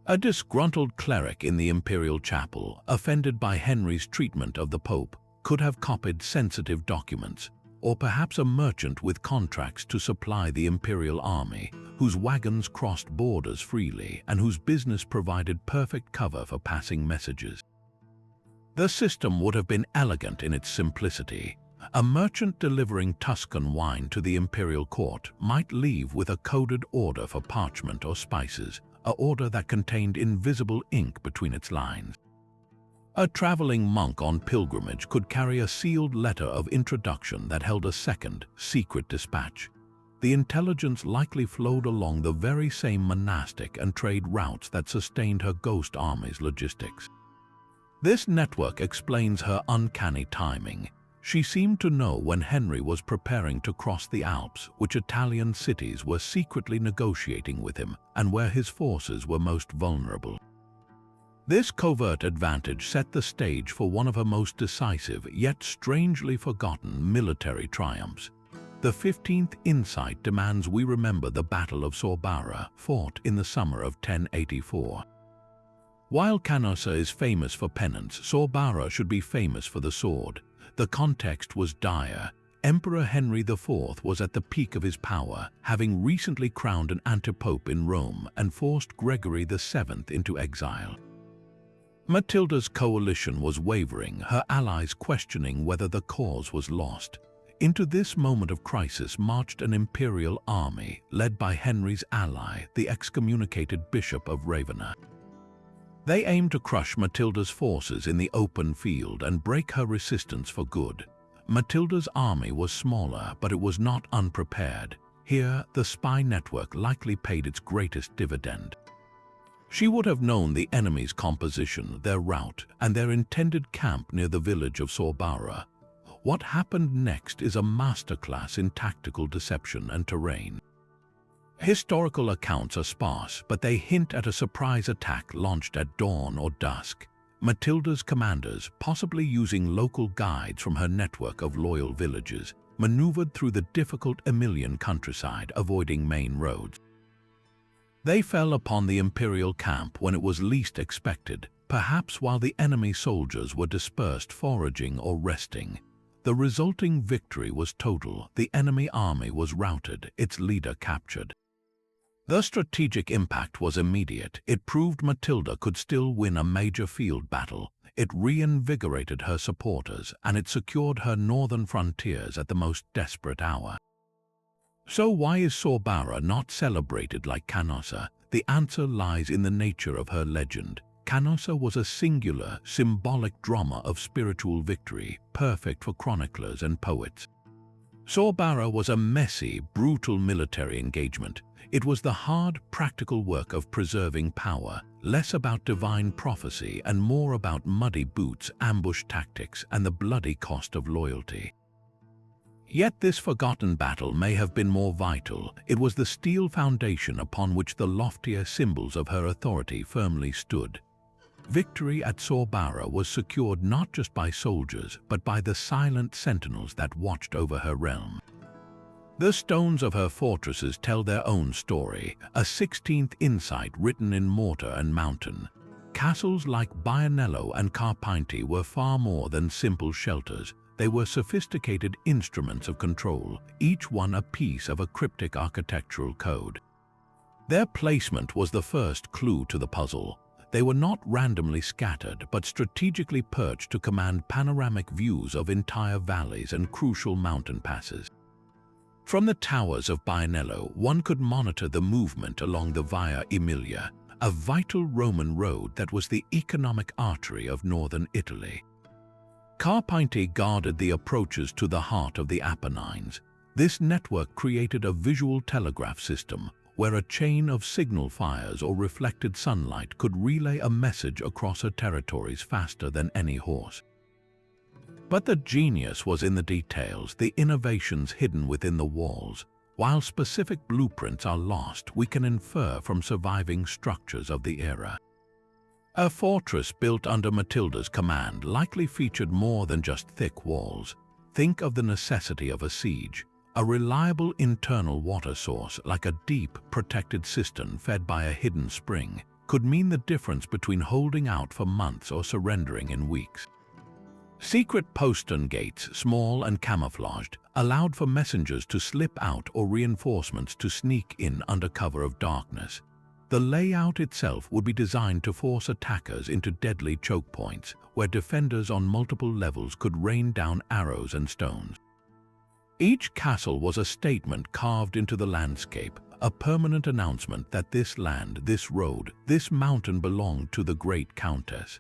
A disgruntled cleric in the imperial chapel, offended by Henry's treatment of the Pope, could have copied sensitive documents, or perhaps a merchant with contracts to supply the imperial army, whose wagons crossed borders freely and whose business provided perfect cover for passing messages. The system would have been elegant in its simplicity. A merchant delivering Tuscan wine to the imperial court might leave with a coded order for parchment or spices, an order that contained invisible ink between its lines. A traveling monk on pilgrimage could carry a sealed letter of introduction that held a second, secret dispatch. The intelligence likely flowed along the very same monastic and trade routes that sustained her ghost army's logistics. This network explains her uncanny timing. She seemed to know when Henry was preparing to cross the Alps, which Italian cities were secretly negotiating with him, and where his forces were most vulnerable. This covert advantage set the stage for one of her most decisive, yet strangely forgotten, military triumphs. The 15th insight demands we remember the Battle of Sorbara, fought in the summer of 1084. While Canossa is famous for penance, Sorbara should be famous for the sword. The context was dire. Emperor Henry IV was at the peak of his power, having recently crowned an antipope in Rome and forced Gregory VII into exile. Matilda's coalition was wavering, her allies questioning whether the cause was lost. Into this moment of crisis marched an imperial army, led by Henry's ally, the excommunicated Bishop of Ravenna. They aimed to crush Matilda's forces in the open field and break her resistance for good. Matilda's army was smaller, but it was not unprepared. Here, the spy network likely paid its greatest dividend. She would have known the enemy's composition, their route, and their intended camp near the village of Sorbara. What happened next is a masterclass in tactical deception and terrain. Historical accounts are sparse, but they hint at a surprise attack launched at dawn or dusk. Matilda's commanders, possibly using local guides from her network of loyal villages, maneuvered through the difficult Emilian countryside, avoiding main roads. They fell upon the imperial camp when it was least expected, perhaps while the enemy soldiers were dispersed foraging or resting. The resulting victory was total. The enemy army was routed, its leader captured. The strategic impact was immediate. It proved Matilda could still win a major field battle. It reinvigorated her supporters, and it secured her northern frontiers at the most desperate hour. So why is Sorbara not celebrated like Canossa? The answer lies in the nature of her legend. Canossa was a singular, symbolic drama of spiritual victory, perfect for chroniclers and poets. Sorbara was a messy, brutal military engagement. It was the hard, practical work of preserving power, less about divine prophecy and more about muddy boots, ambush tactics, and the bloody cost of loyalty. Yet this forgotten battle may have been more vital. It was the steel foundation upon which the loftier symbols of her authority firmly stood. Victory at Sorbara was secured not just by soldiers, but by the silent sentinels that watched over her realm. The stones of her fortresses tell their own story, a 16th insight written in mortar and mountain. Castles like Bianello and Carpinte were far more than simple shelters. They were sophisticated instruments of control, each one a piece of a cryptic architectural code. Their placement was the first clue to the puzzle. They were not randomly scattered, but strategically perched to command panoramic views of entire valleys and crucial mountain passes. From the towers of Bianello, one could monitor the movement along the Via Emilia, a vital Roman road that was the economic artery of northern Italy. Carpinte guarded the approaches to the heart of the Apennines. This network created a visual telegraph system where a chain of signal fires or reflected sunlight could relay a message across her territories faster than any horse. But the genius was in the details, the innovations hidden within the walls. While specific blueprints are lost, we can infer from surviving structures of the era. A fortress built under Matilda's command likely featured more than just thick walls. Think of the necessity of a siege. A reliable internal water source, like a deep, protected cistern fed by a hidden spring, could mean the difference between holding out for months or surrendering in weeks. Secret postern gates, small and camouflaged, allowed for messengers to slip out or reinforcements to sneak in under cover of darkness. The layout itself would be designed to force attackers into deadly choke points, where defenders on multiple levels could rain down arrows and stones. Each castle was a statement carved into the landscape, a permanent announcement that this land, this road, this mountain belonged to the great countess.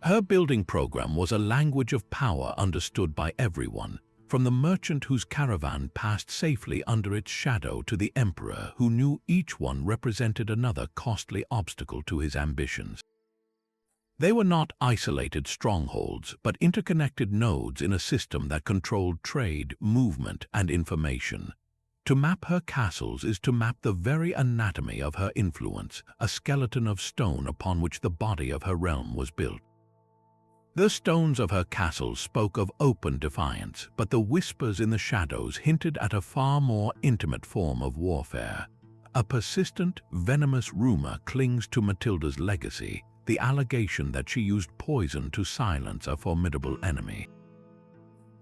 Her building program was a language of power understood by everyone, from the merchant whose caravan passed safely under its shadow to the emperor who knew each one represented another costly obstacle to his ambitions. They were not isolated strongholds, but interconnected nodes in a system that controlled trade, movement, and information. To map her castles is to map the very anatomy of her influence, a skeleton of stone upon which the body of her realm was built. The stones of her castles spoke of open defiance, but the whispers in the shadows hinted at a far more intimate form of warfare. A persistent, venomous rumor clings to Matilda's legacy, the allegation that she used poison to silence a formidable enemy.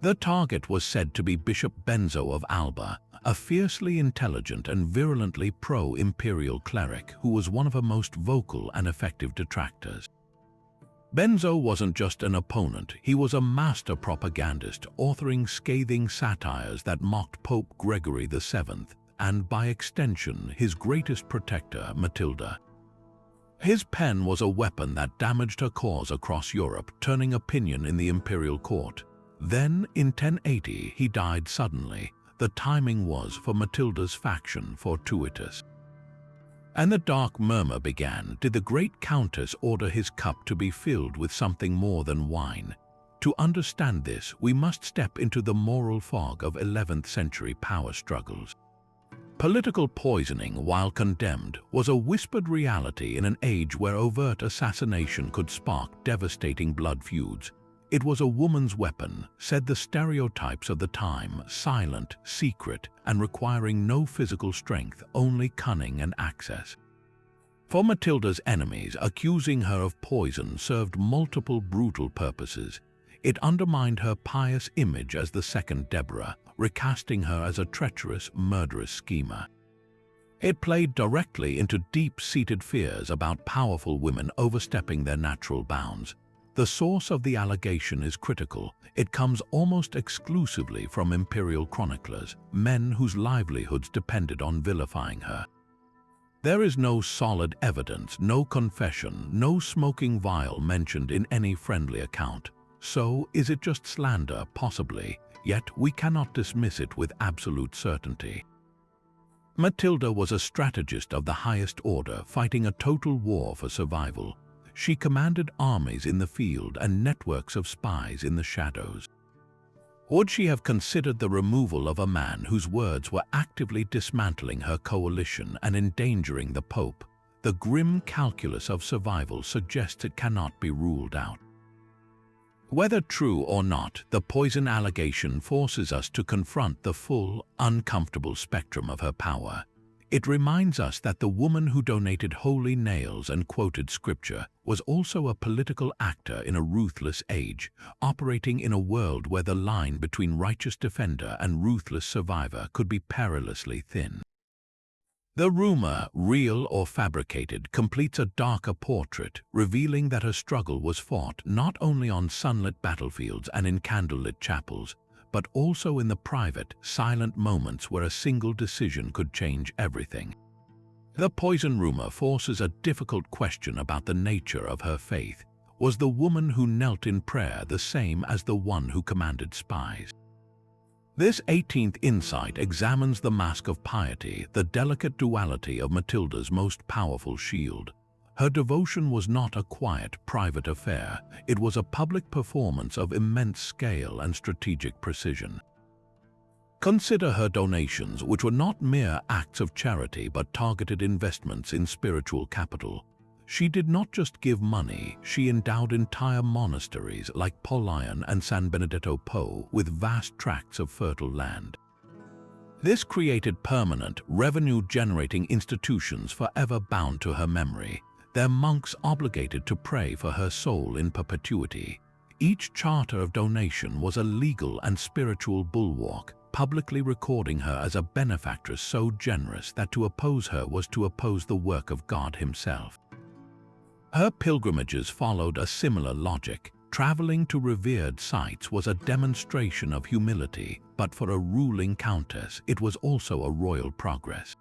The target was said to be Bishop Benzo of Alba, a fiercely intelligent and virulently pro-imperial cleric who was one of her most vocal and effective detractors. Benzo wasn't just an opponent, he was a master propagandist, authoring scathing satires that mocked Pope Gregory VII, and by extension, his greatest protector, Matilda. His pen was a weapon that damaged her cause across Europe, turning opinion in the imperial court. Then, in 1080, he died suddenly. The timing was, for Matilda's faction, fortuitous. And the dark murmur began. Did the great countess order his cup to be filled with something more than wine? To understand this, we must step into the moral fog of 11th century power struggles. Political poisoning, while condemned, was a whispered reality in an age where overt assassination could spark devastating blood feuds. It was a woman's weapon, said the stereotypes of the time, silent, secret, and requiring no physical strength, only cunning and access. For Matilda's enemies, accusing her of poison served multiple brutal purposes. It undermined her pious image as the second Deborah, recasting her as a treacherous, murderous schemer. It played directly into deep-seated fears about powerful women overstepping their natural bounds. The source of the allegation is critical. It comes almost exclusively from imperial chroniclers, men whose livelihoods depended on vilifying her. There is no solid evidence, no confession, no smoking vial mentioned in any friendly account. So, is it just slander? Possibly, yet we cannot dismiss it with absolute certainty. Matilda was a strategist of the highest order, fighting a total war for survival. She commanded armies in the field and networks of spies in the shadows. Would she have considered the removal of a man whose words were actively dismantling her coalition and endangering the Pope? The grim calculus of survival suggests it cannot be ruled out. Whether true or not, the poison allegation forces us to confront the full, uncomfortable spectrum of her power. It reminds us that the woman who donated holy nails and quoted scripture was also a political actor in a ruthless age, operating in a world where the line between righteous defender and ruthless survivor could be perilously thin. The rumor, real or fabricated, completes a darker portrait, revealing that her struggle was fought not only on sunlit battlefields and in candlelit chapels, but also in the private, silent moments where a single decision could change everything. The poison rumor forces a difficult question about the nature of her faith. Was the woman who knelt in prayer the same as the one who commanded spies? This 18th insight examines the mask of piety, the delicate duality of Matilda's most powerful shield. Her devotion was not a quiet, private affair. It was a public performance of immense scale and strategic precision. Consider her donations, which were not mere acts of charity but targeted investments in spiritual capital. She did not just give money, she endowed entire monasteries like Polion and San Benedetto Po with vast tracts of fertile land. This created permanent, revenue-generating institutions forever bound to her memory, their monks obligated to pray for her soul in perpetuity. Each charter of donation was a legal and spiritual bulwark, publicly recording her as a benefactress so generous that to oppose her was to oppose the work of God himself. Her pilgrimages followed a similar logic. Traveling to revered sites was a demonstration of humility, but for a ruling countess, it was also a royal progress.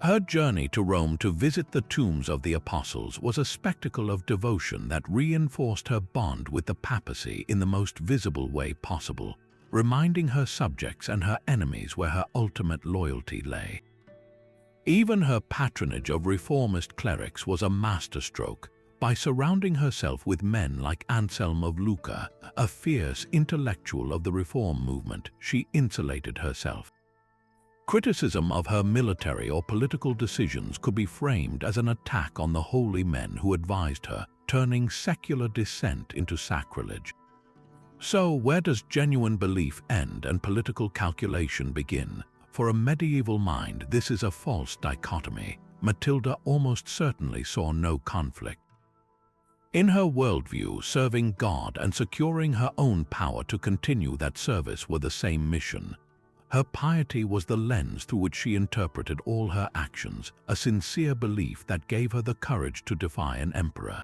Her journey to Rome to visit the tombs of the apostles was a spectacle of devotion that reinforced her bond with the papacy in the most visible way possible, reminding her subjects and her enemies where her ultimate loyalty lay. Even her patronage of reformist clerics was a masterstroke. By surrounding herself with men like Anselm of Lucca, a fierce intellectual of the reform movement, she insulated herself. Criticism of her military or political decisions could be framed as an attack on the holy men who advised her, turning secular dissent into sacrilege. So, where does genuine belief end and political calculation begin? For a medieval mind, this is a false dichotomy. Matilda almost certainly saw no conflict. In her worldview, serving God and securing her own power to continue that service were the same mission. Her piety was the lens through which she interpreted all her actions, a sincere belief that gave her the courage to defy an emperor.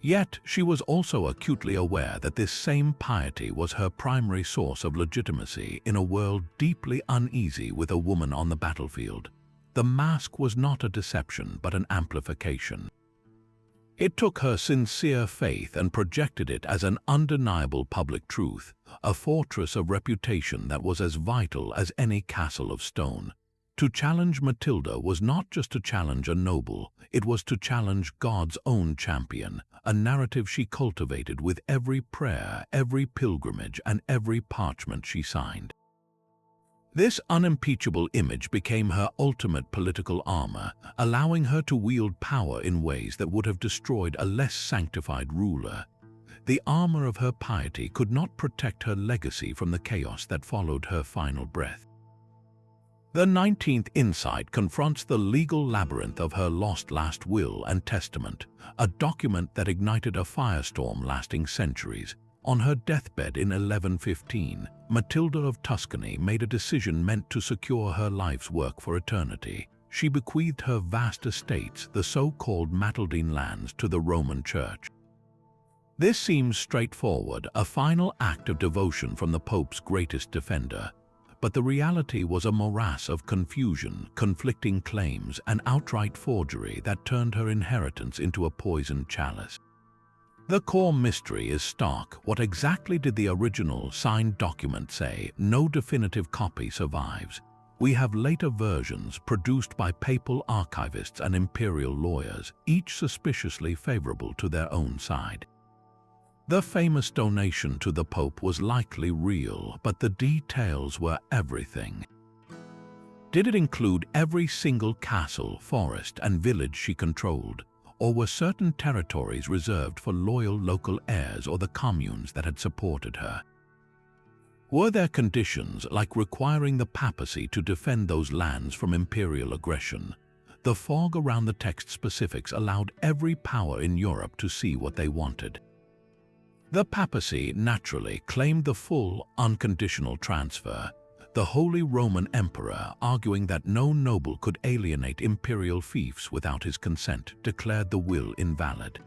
Yet, she was also acutely aware that this same piety was her primary source of legitimacy in a world deeply uneasy with a woman on the battlefield. The mask was not a deception, but an amplification. It took her sincere faith and projected it as an undeniable public truth, a fortress of reputation that was as vital as any castle of stone. To challenge Matilda was not just to challenge a noble, it was to challenge God's own champion, a narrative she cultivated with every prayer, every pilgrimage, and every parchment she signed. This unimpeachable image became her ultimate political armor, allowing her to wield power in ways that would have destroyed a less sanctified ruler. The armor of her piety could not protect her legacy from the chaos that followed her final breath. The 19th insight confronts the legal labyrinth of her lost last will and testament, a document that ignited a firestorm lasting centuries. On her deathbed in 1115, Matilda of Tuscany made a decision meant to secure her life's work for eternity. She bequeathed her vast estates, the so-called Matildine lands, to the Roman Church. This seems straightforward, a final act of devotion from the Pope's greatest defender. But the reality was a morass of confusion, conflicting claims, and outright forgery that turned her inheritance into a poisoned chalice. The core mystery is stark. What exactly did the original signed document say? No definitive copy survives. We have later versions produced by papal archivists and imperial lawyers, each suspiciously favorable to their own side. The famous donation to the Pope was likely real, but the details were everything. Did it include every single castle, forest, and village she controlled? Or were certain territories reserved for loyal local heirs or the communes that had supported her? Were there conditions like requiring the papacy to defend those lands from imperial aggression? The fog around the text specifics allowed every power in Europe to see what they wanted. The papacy naturally claimed the full, unconditional transfer, the Holy Roman Emperor, arguing that no noble could alienate imperial fiefs without his consent, declared the will invalid.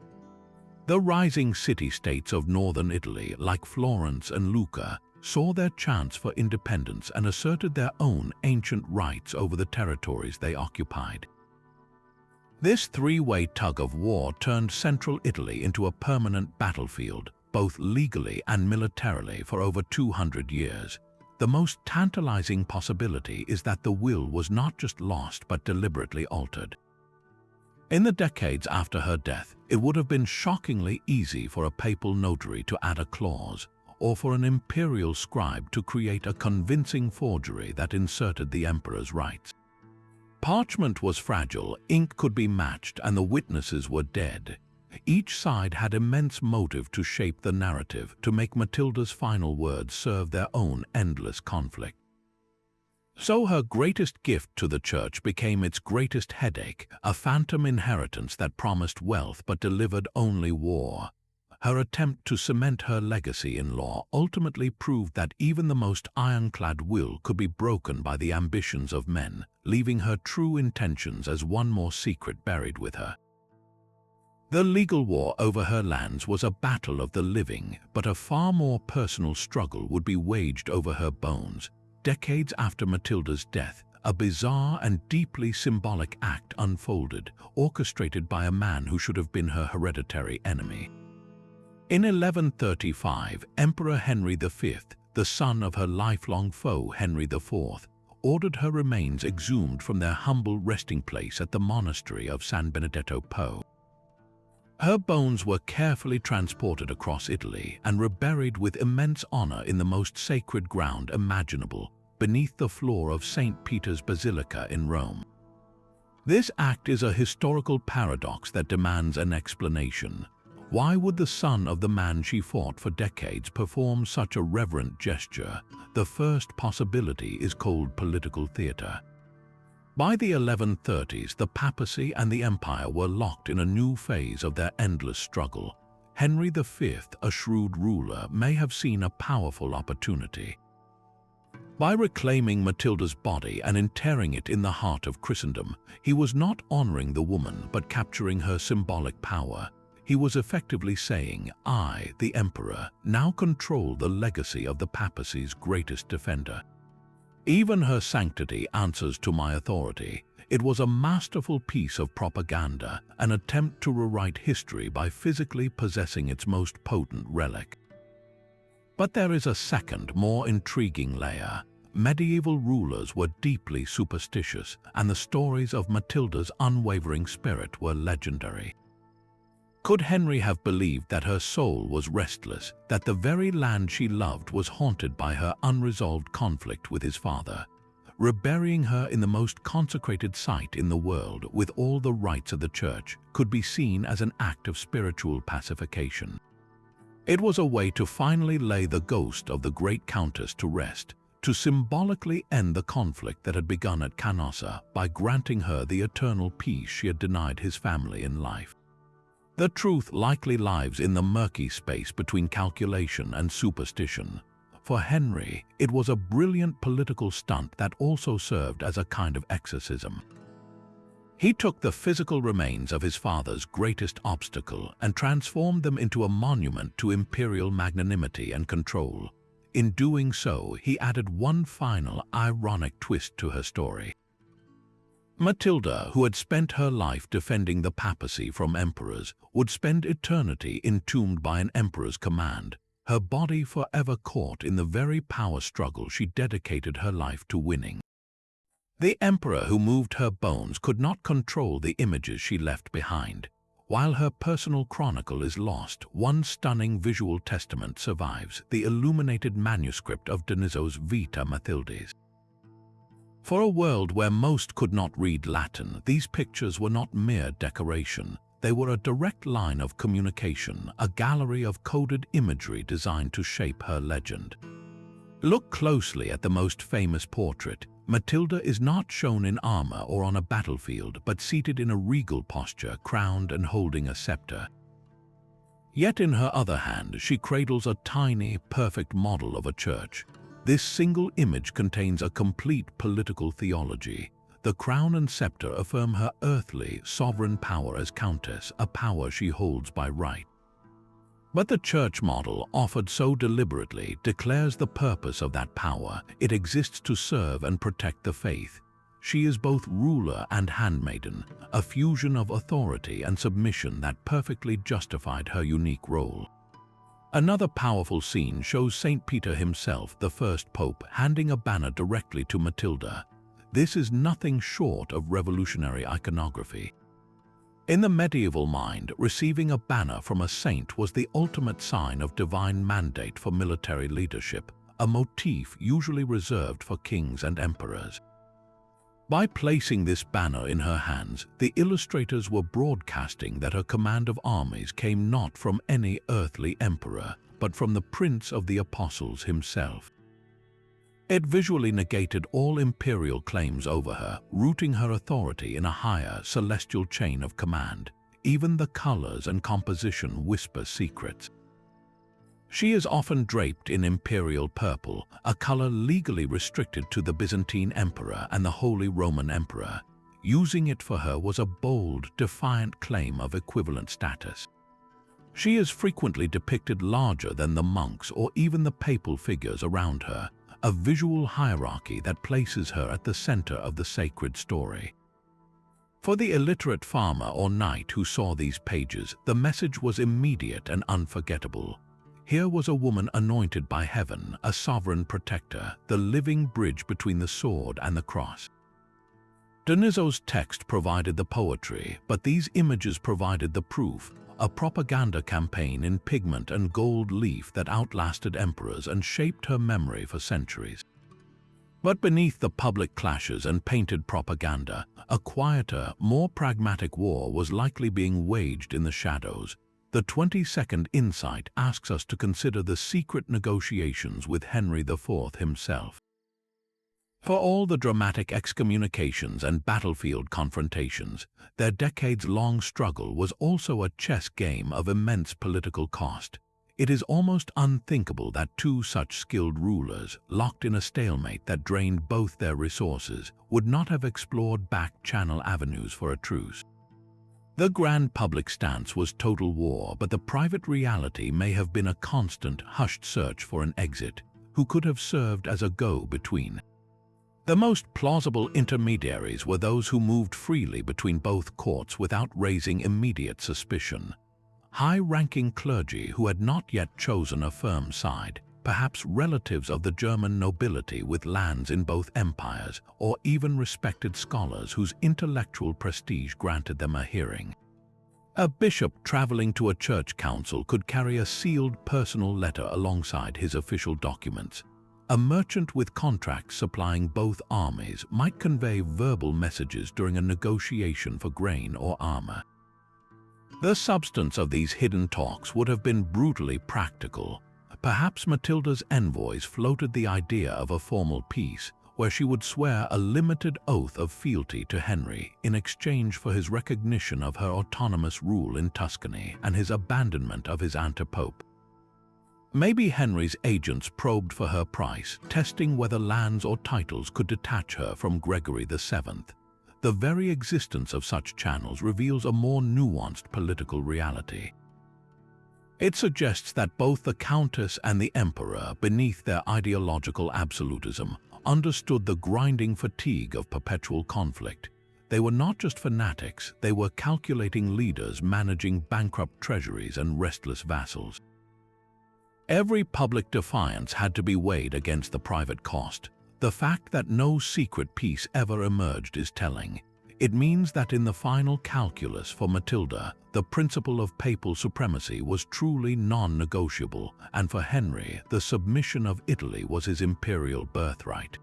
The rising city-states of northern Italy, like Florence and Lucca, saw their chance for independence and asserted their own ancient rights over the territories they occupied. This three-way tug-of-war turned central Italy into a permanent battlefield, both legally and militarily, for over 200 years. The most tantalizing possibility is that the will was not just lost but deliberately altered. In the decades after her death, it would have been shockingly easy for a papal notary to add a clause, or for an imperial scribe to create a convincing forgery that inserted the emperor's rights. Parchment was fragile, ink could be matched, and the witnesses were dead. Each side had immense motive to shape the narrative, to make Matilda's final words serve their own endless conflict. So her greatest gift to the Church became its greatest headache, a phantom inheritance that promised wealth but delivered only war. Her attempt to cement her legacy in law ultimately proved that even the most ironclad will could be broken by the ambitions of men, leaving her true intentions as one more secret buried with her. The legal war over her lands was a battle of the living, but a far more personal struggle would be waged over her bones. Decades after Matilda's death, a bizarre and deeply symbolic act unfolded, orchestrated by a man who should have been her hereditary enemy. In 1135, Emperor Henry V, the son of her lifelong foe Henry IV, ordered her remains exhumed from their humble resting place at the monastery of San Benedetto Po. Her bones were carefully transported across Italy and reburied with immense honor in the most sacred ground imaginable, beneath the floor of St. Peter's Basilica in Rome. This act is a historical paradox that demands an explanation. Why would the son of the man she fought for decades perform such a reverent gesture? The first possibility is called political theater. By the 1130s, the papacy and the empire were locked in a new phase of their endless struggle. Henry V, a shrewd ruler, may have seen a powerful opportunity. By reclaiming Matilda's body and interring it in the heart of Christendom, he was not honoring the woman but capturing her symbolic power. He was effectively saying, I, the emperor, now control the legacy of the papacy's greatest defender. Even her sanctity answers to my authority. It was a masterful piece of propaganda, an attempt to rewrite history by physically possessing its most potent relic. But there is a second, more intriguing layer. Medieval rulers were deeply superstitious, and the stories of Matilda's unwavering spirit were legendary. Could Henry have believed that her soul was restless, that the very land she loved was haunted by her unresolved conflict with his father? Reburying her in the most consecrated site in the world with all the rites of the Church could be seen as an act of spiritual pacification. It was a way to finally lay the ghost of the great countess to rest, to symbolically end the conflict that had begun at Canossa by granting her the eternal peace she had denied his family in life. The truth likely lies in the murky space between calculation and superstition. For Henry, it was a brilliant political stunt that also served as a kind of exorcism. He took the physical remains of his father's greatest obstacle and transformed them into a monument to imperial magnanimity and control. In doing so, he added one final, ironic twist to her story. Matilda, who had spent her life defending the papacy from emperors, would spend eternity entombed by an emperor's command, her body forever caught in the very power struggle she dedicated her life to winning. The emperor who moved her bones could not control the images she left behind. While her personal chronicle is lost, one stunning visual testament survives, the illuminated manuscript of Deniso's Vita Mathildis. For a world where most could not read Latin, these pictures were not mere decoration. They were a direct line of communication, a gallery of coded imagery designed to shape her legend. Look closely at the most famous portrait. Matilda is not shown in armor or on a battlefield, but seated in a regal posture, crowned and holding a scepter. Yet in her other hand, she cradles a tiny, perfect model of a church. This single image contains a complete political theology. The crown and scepter affirm her earthly, sovereign power as countess, a power she holds by right. But the church model, offered so deliberately, declares the purpose of that power. It exists to serve and protect the faith. She is both ruler and handmaiden, a fusion of authority and submission that perfectly justified her unique role. Another powerful scene shows Saint Peter himself, the first pope, handing a banner directly to Matilda. This is nothing short of revolutionary iconography. In the medieval mind, receiving a banner from a saint was the ultimate sign of divine mandate for military leadership, a motif usually reserved for kings and emperors. By placing this banner in her hands, the illustrators were broadcasting that her command of armies came not from any earthly emperor, but from the Prince of the Apostles himself. It visually negated all imperial claims over her, rooting her authority in a higher, celestial chain of command. Even the colors and composition whisper secrets. She is often draped in imperial purple, a color legally restricted to the Byzantine emperor and the Holy Roman Emperor. Using it for her was a bold, defiant claim of equivalent status. She is frequently depicted larger than the monks or even the papal figures around her, a visual hierarchy that places her at the center of the sacred story. For the illiterate farmer or knight who saw these pages, the message was immediate and unforgettable. Here was a woman anointed by heaven, a sovereign protector, the living bridge between the sword and the cross. Deniso's text provided the poetry, but these images provided the proof, a propaganda campaign in pigment and gold leaf that outlasted emperors and shaped her memory for centuries. But beneath the public clashes and painted propaganda, a quieter, more pragmatic war was likely being waged in the shadows. The 22nd Insight asks us to consider the secret negotiations with Henry IV himself. For all the dramatic excommunications and battlefield confrontations, their decades-long struggle was also a chess game of immense political cost. It is almost unthinkable that two such skilled rulers, locked in a stalemate that drained both their resources, would not have explored back-channel avenues for a truce. The grand public stance was total war, but the private reality may have been a constant, hushed search for an exit, who could have served as a go-between. The most plausible intermediaries were those who moved freely between both courts without raising immediate suspicion. High-ranking clergy who had not yet chosen a firm side, perhaps relatives of the German nobility with lands in both empires, or even respected scholars whose intellectual prestige granted them a hearing. A bishop traveling to a church council could carry a sealed personal letter alongside his official documents. A merchant with contracts supplying both armies might convey verbal messages during a negotiation for grain or armor. The substance of these hidden talks would have been brutally practical. Perhaps Matilda's envoys floated the idea of a formal peace, where she would swear a limited oath of fealty to Henry in exchange for his recognition of her autonomous rule in Tuscany and his abandonment of his antipope. Maybe Henry's agents probed for her price, testing whether lands or titles could detach her from Gregory VII. The very existence of such channels reveals a more nuanced political reality. It suggests that both the Countess and the Emperor, beneath their ideological absolutism, understood the grinding fatigue of perpetual conflict. They were not just fanatics, they were calculating leaders managing bankrupt treasuries and restless vassals. Every public defiance had to be weighed against the private cost. The fact that no secret peace ever emerged is telling. It means that in the final calculus for Matilda, the principle of papal supremacy was truly non-negotiable, and for Henry, the submission of Italy was his imperial birthright.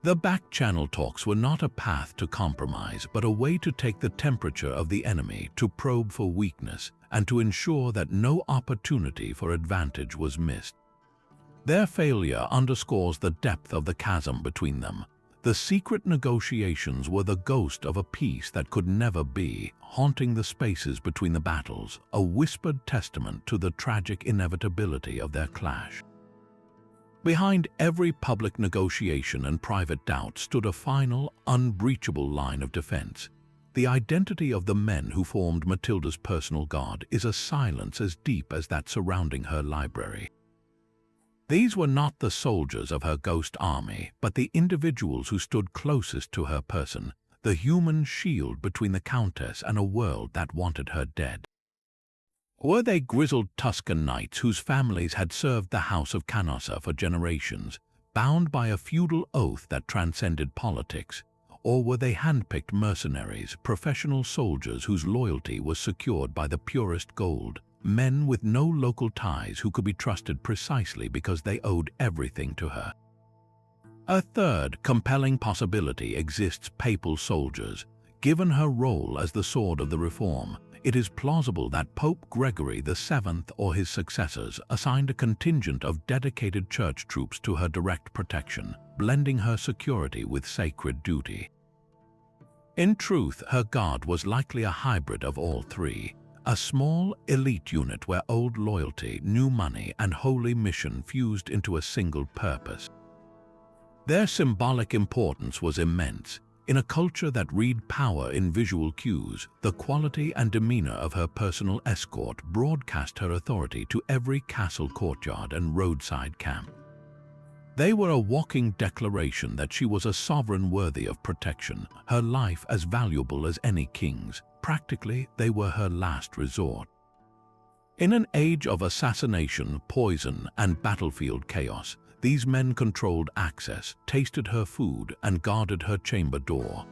The back-channel talks were not a path to compromise, but a way to take the temperature of the enemy, to probe for weakness, and to ensure that no opportunity for advantage was missed. Their failure underscores the depth of the chasm between them. The secret negotiations were the ghost of a peace that could never be, haunting the spaces between the battles, a whispered testament to the tragic inevitability of their clash. Behind every public negotiation and private doubt stood a final, unbreachable line of defense. The identity of the men who formed Matilda's personal guard is a silence as deep as that surrounding her library. These were not the soldiers of her ghost army, but the individuals who stood closest to her person, the human shield between the Countess and a world that wanted her dead. Were they grizzled Tuscan knights whose families had served the house of Canossa for generations, bound by a feudal oath that transcended politics? Or were they hand-picked mercenaries, professional soldiers whose loyalty was secured by the purest gold? Men with no local ties who could be trusted precisely because they owed everything to her. A third compelling possibility exists: papal soldiers. Given her role as the sword of the Reform, it is plausible that Pope Gregory VII or his successors assigned a contingent of dedicated church troops to her direct protection, blending her security with sacred duty. In truth, her guard was likely a hybrid of all three. A small, elite unit where old loyalty, new money, and holy mission fused into a single purpose. Their symbolic importance was immense. In a culture that read power in visual cues, the quality and demeanor of her personal escort broadcast her authority to every castle courtyard and roadside camp. They were a walking declaration that she was a sovereign worthy of protection, her life as valuable as any king's. Practically, they were her last resort. In an age of assassination, poison, and battlefield chaos, these men controlled access, tasted her food, and guarded her chamber door.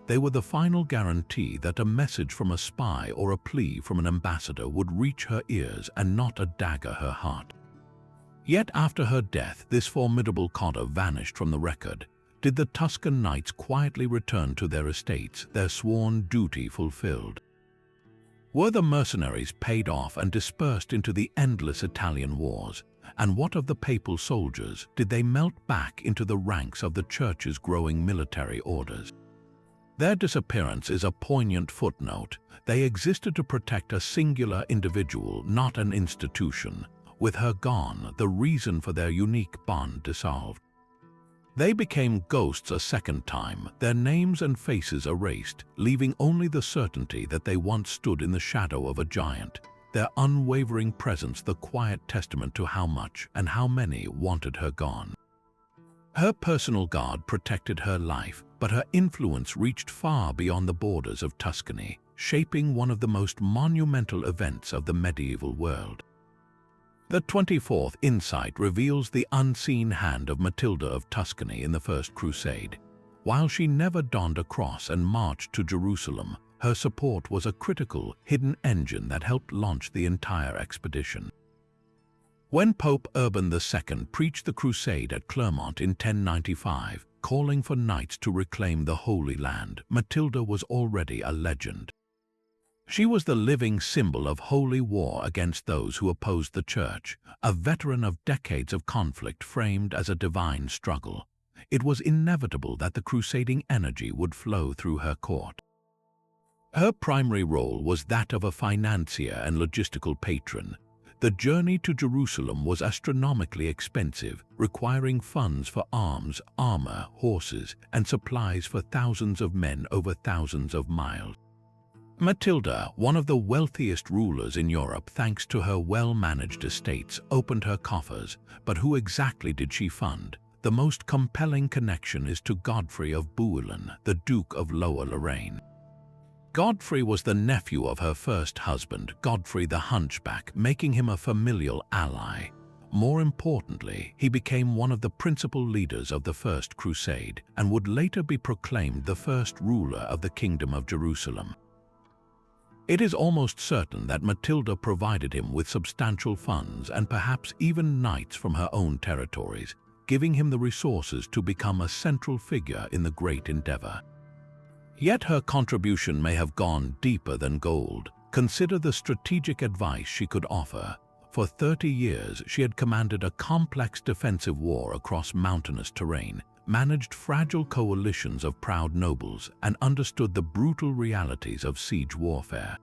They were the final guarantee that a message from a spy or a plea from an ambassador would reach her ears and not a dagger her heart. Yet after her death, this formidable cotter vanished from the record. Did the Tuscan knights quietly return to their estates, their sworn duty fulfilled? Were the mercenaries paid off and dispersed into the endless Italian wars? And what of the papal soldiers? Did they melt back into the ranks of the Church's growing military orders? Their disappearance is a poignant footnote. They existed to protect a singular individual, not an institution. With her gone, the reason for their unique bond dissolved. They became ghosts a second time, their names and faces erased, leaving only the certainty that they once stood in the shadow of a giant, their unwavering presence the quiet testament to how much and how many wanted her gone. Her personal guard protected her life, but her influence reached far beyond the borders of Tuscany, shaping one of the most monumental events of the medieval world. The 24th insight reveals the unseen hand of Matilda of Tuscany in the First Crusade. While she never donned a cross and marched to Jerusalem, her support was a critical, hidden engine that helped launch the entire expedition. When Pope Urban II preached the crusade at Clermont in 1095, calling for knights to reclaim the Holy Land, Matilda was already a legend. She was the living symbol of holy war against those who opposed the Church, a veteran of decades of conflict framed as a divine struggle. it was inevitable that the crusading energy would flow through her court. Her primary role was that of a financier and logistical patron. The journey to Jerusalem was astronomically expensive, requiring funds for arms, armor, horses, and supplies for thousands of men over thousands of miles. Matilda, one of the wealthiest rulers in Europe thanks to her well-managed estates, opened her coffers, but who exactly did she fund? The most compelling connection is to Godfrey of Bouillon, the Duke of Lower Lorraine. Godfrey was the nephew of her first husband, Godfrey the Hunchback, making him a familial ally. More importantly, he became one of the principal leaders of the First Crusade and would later be proclaimed the first ruler of the Kingdom of Jerusalem. It is almost certain that Matilda provided him with substantial funds and perhaps even knights from her own territories, giving him the resources to become a central figure in the great endeavor. Yet her contribution may have gone deeper than gold. Consider the strategic advice she could offer. For 30 years, she had commanded a complex defensive war across mountainous terrain, managed fragile coalitions of proud nobles, and understood the brutal realities of siege warfare.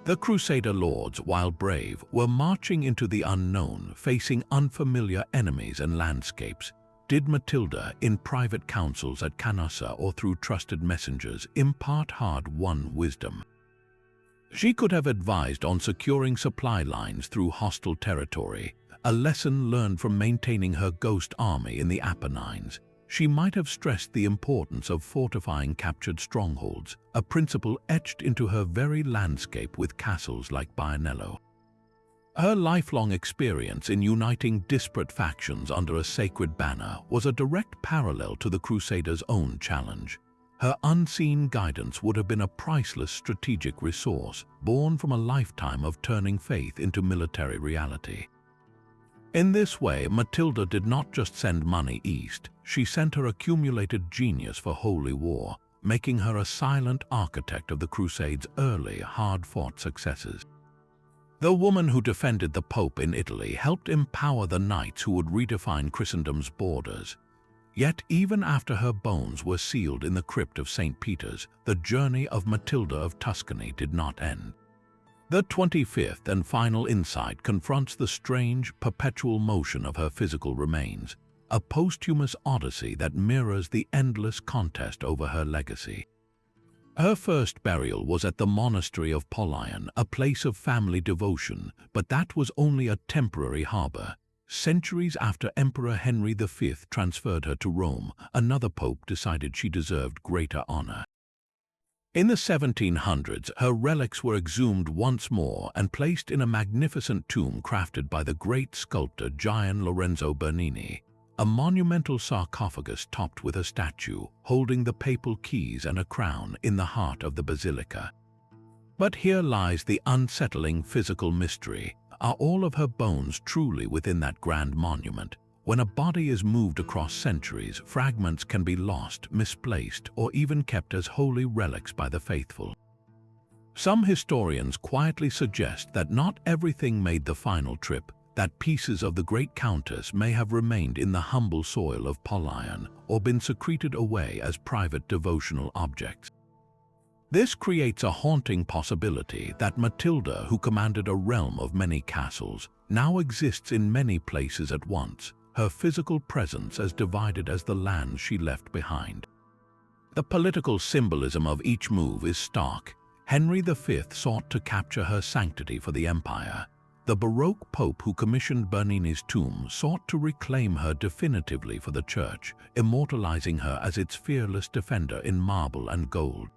The Crusader lords, while brave, were marching into the unknown, facing unfamiliar enemies and landscapes. Did Matilda, in private councils at Canossa or through trusted messengers, impart hard-won wisdom? She could have advised on securing supply lines through hostile territory, a lesson learned from maintaining her ghost army in the Apennines. She might have stressed the importance of fortifying captured strongholds, a principle etched into her very landscape with castles like Bianello. Her lifelong experience in uniting disparate factions under a sacred banner was a direct parallel to the Crusaders' own challenge. Her unseen guidance would have been a priceless strategic resource, born from a lifetime of turning faith into military reality. In this way, Matilda did not just send money east, she sent her accumulated genius for holy war, making her a silent architect of the Crusades' early, hard-fought successes. The woman who defended the Pope in Italy helped empower the knights who would redefine Christendom's borders. Yet even after her bones were sealed in the crypt of St. Peter's, the journey of Matilda of Tuscany did not end. The 25th and final insight confronts the strange, perpetual motion of her physical remains, a posthumous odyssey that mirrors the endless contest over her legacy. Her first burial was at the monastery of Polion, a place of family devotion, but that was only a temporary harbor. Centuries after Emperor Henry V transferred her to Rome, another pope decided she deserved greater honor. In the 1700s, her relics were exhumed once more and placed in a magnificent tomb crafted by the great sculptor Gian Lorenzo Bernini, a monumental sarcophagus topped with a statue holding the papal keys and a crown in the heart of the basilica. But here lies the unsettling physical mystery. Are all of her bones truly within that grand monument? When a body is moved across centuries, fragments can be lost, misplaced, or even kept as holy relics by the faithful. Some historians quietly suggest that not everything made the final trip, that pieces of the great countess may have remained in the humble soil of Polion or been secreted away as private devotional objects. This creates a haunting possibility that Matilda, who commanded a realm of many castles, now exists in many places at once, her physical presence as divided as the lands she left behind. The political symbolism of each move is stark. Henry V sought to capture her sanctity for the empire. The Baroque Pope who commissioned Bernini's tomb sought to reclaim her definitively for the Church, immortalizing her as its fearless defender in marble and gold.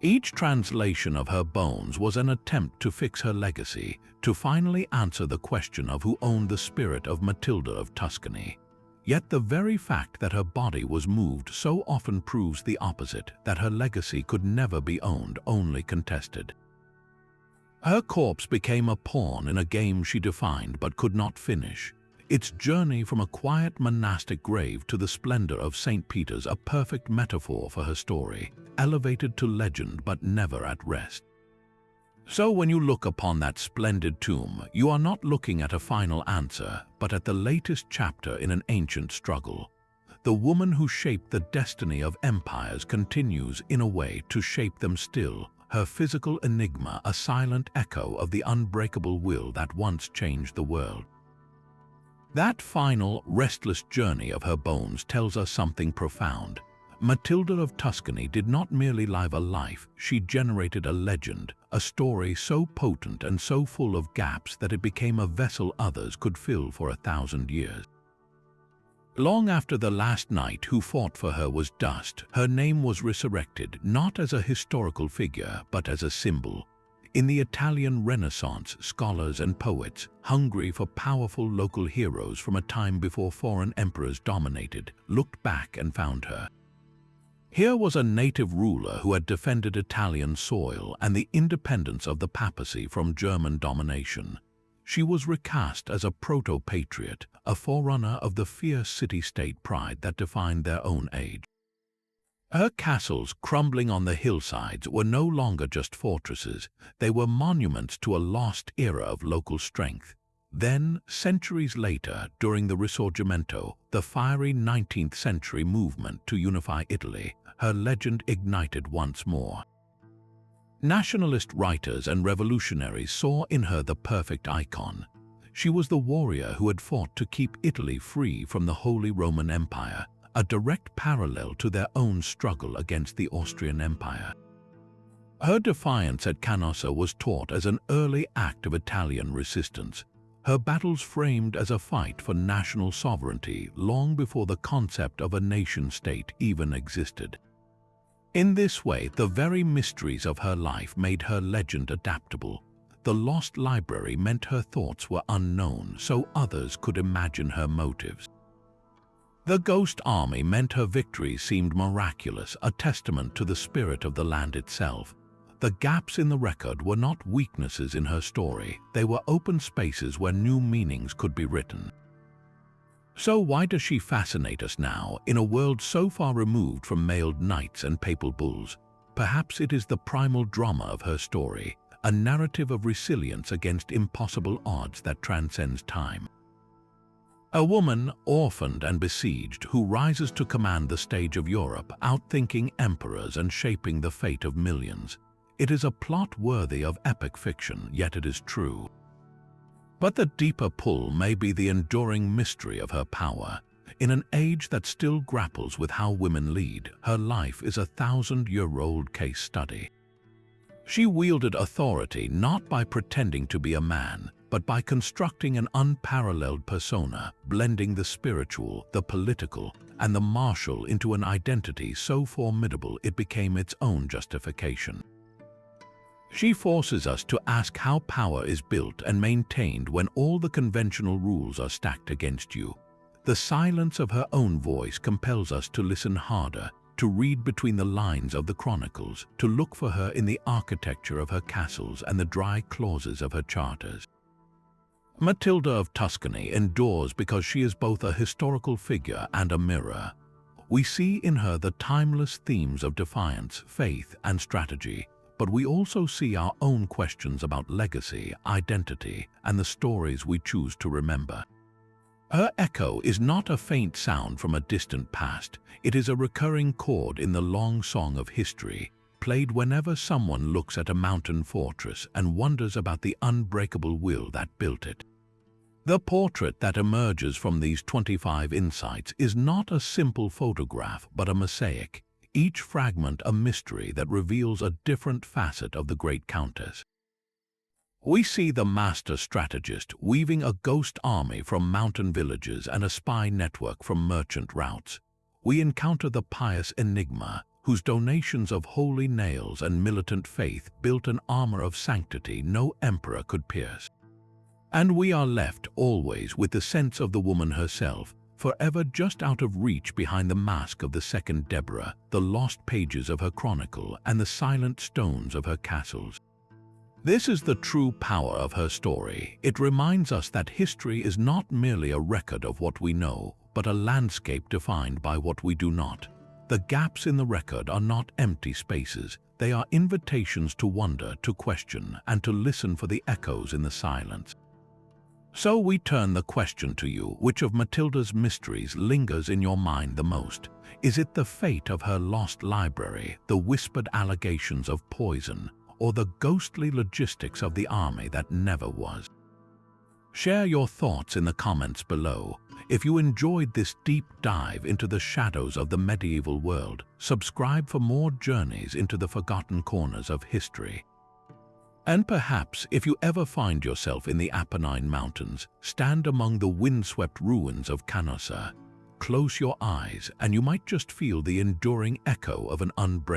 Each translation of her bones was an attempt to fix her legacy, to finally answer the question of who owned the spirit of Matilda of Tuscany. Yet the very fact that her body was moved so often proves the opposite, that her legacy could never be owned, only contested. Her corpse became a pawn in a game she defined but could not finish. Its journey from a quiet monastic grave to the splendor of St. Peter's, a perfect metaphor for her story, elevated to legend but never at rest. So when you look upon that splendid tomb, you are not looking at a final answer, but at the latest chapter in an ancient struggle. The woman who shaped the destiny of empires continues, in a way, to shape them still, her physical enigma a silent echo of the unbreakable will that once changed the world. That final, restless journey of her bones tells us something profound. Matilda of Tuscany did not merely live a life, she generated a legend, a story so potent and so full of gaps that it became a vessel others could fill for 1,000 years. Long after the last knight who fought for her was dust, her name was resurrected not as a historical figure but as a symbol. In the Italian Renaissance, scholars and poets, hungry for powerful local heroes from a time before foreign emperors dominated, looked back and found her. Here was a native ruler who had defended Italian soil and the independence of the papacy from German domination. She was recast as a proto-patriot, a forerunner of the fierce city-state pride that defined their own age. Her castles, crumbling on the hillsides, were no longer just fortresses. They were monuments to a lost era of local strength. Then, centuries later, during the Risorgimento, the fiery 19th century movement to unify Italy, her legend ignited once more. Nationalist writers and revolutionaries saw in her the perfect icon. She was the warrior who had fought to keep Italy free from the Holy Roman Empire, a direct parallel to their own struggle against the Austrian Empire. Her defiance at Canossa was taught as an early act of Italian resistance, her battles framed as a fight for national sovereignty long before the concept of a nation-state even existed. In this way, the very mysteries of her life made her legend adaptable. The lost library meant her thoughts were unknown, so others could imagine her motives. The ghost army meant her victories seemed miraculous, a testament to the spirit of the land itself. The gaps in the record were not weaknesses in her story, they were open spaces where new meanings could be written. So why does she fascinate us now, in a world so far removed from mailed knights and papal bulls? Perhaps it is the primal drama of her story, a narrative of resilience against impossible odds that transcends time. A woman, orphaned and besieged, who rises to command the stage of Europe, outthinking emperors and shaping the fate of millions. It is a plot worthy of epic fiction, yet it is true. But the deeper pull may be the enduring mystery of her power. In an age that still grapples with how women lead, her life is a 1,000-year-old case study. She wielded authority not by pretending to be a man, but by constructing an unparalleled persona, blending the spiritual, the political, and the martial into an identity so formidable it became its own justification. She forces us to ask how power is built and maintained when all the conventional rules are stacked against you. The silence of her own voice compels us to listen harder, to read between the lines of the chronicles, to look for her in the architecture of her castles and the dry clauses of her charters. Matilda of Tuscany endures because she is both a historical figure and a mirror. We see in her the timeless themes of defiance, faith, and strategy, but we also see our own questions about legacy, identity, and the stories we choose to remember. Her echo is not a faint sound from a distant past, it is a recurring chord in the long song of history, played whenever someone looks at a mountain fortress and wonders about the unbreakable will that built it. The portrait that emerges from these 25 insights is not a simple photograph but a mosaic, each fragment a mystery that reveals a different facet of the great countess. We see the master strategist weaving a ghost army from mountain villages and a spy network from merchant routes. We encounter the pious enigma, whose donations of holy nails and militant faith built an armor of sanctity no emperor could pierce. And we are left always with the sense of the woman herself, forever just out of reach behind the mask of the second Deborah, the lost pages of her chronicle, and the silent stones of her castles. This is the true power of her story. It reminds us that history is not merely a record of what we know, but a landscape defined by what we do not. The gaps in the record are not empty spaces. They are invitations to wonder, to question, and to listen for the echoes in the silence. So we turn the question to you, which of Matilda's mysteries lingers in your mind the most? Is it the fate of her lost library, the whispered allegations of poison, or the ghostly logistics of the army that never was? Share your thoughts in the comments below. If you enjoyed this deep dive into the shadows of the medieval world, subscribe for more journeys into the forgotten corners of history. And perhaps, if you ever find yourself in the Apennine Mountains, stand among the windswept ruins of Canossa. Close your eyes and you might just feel the enduring echo of an unbreakable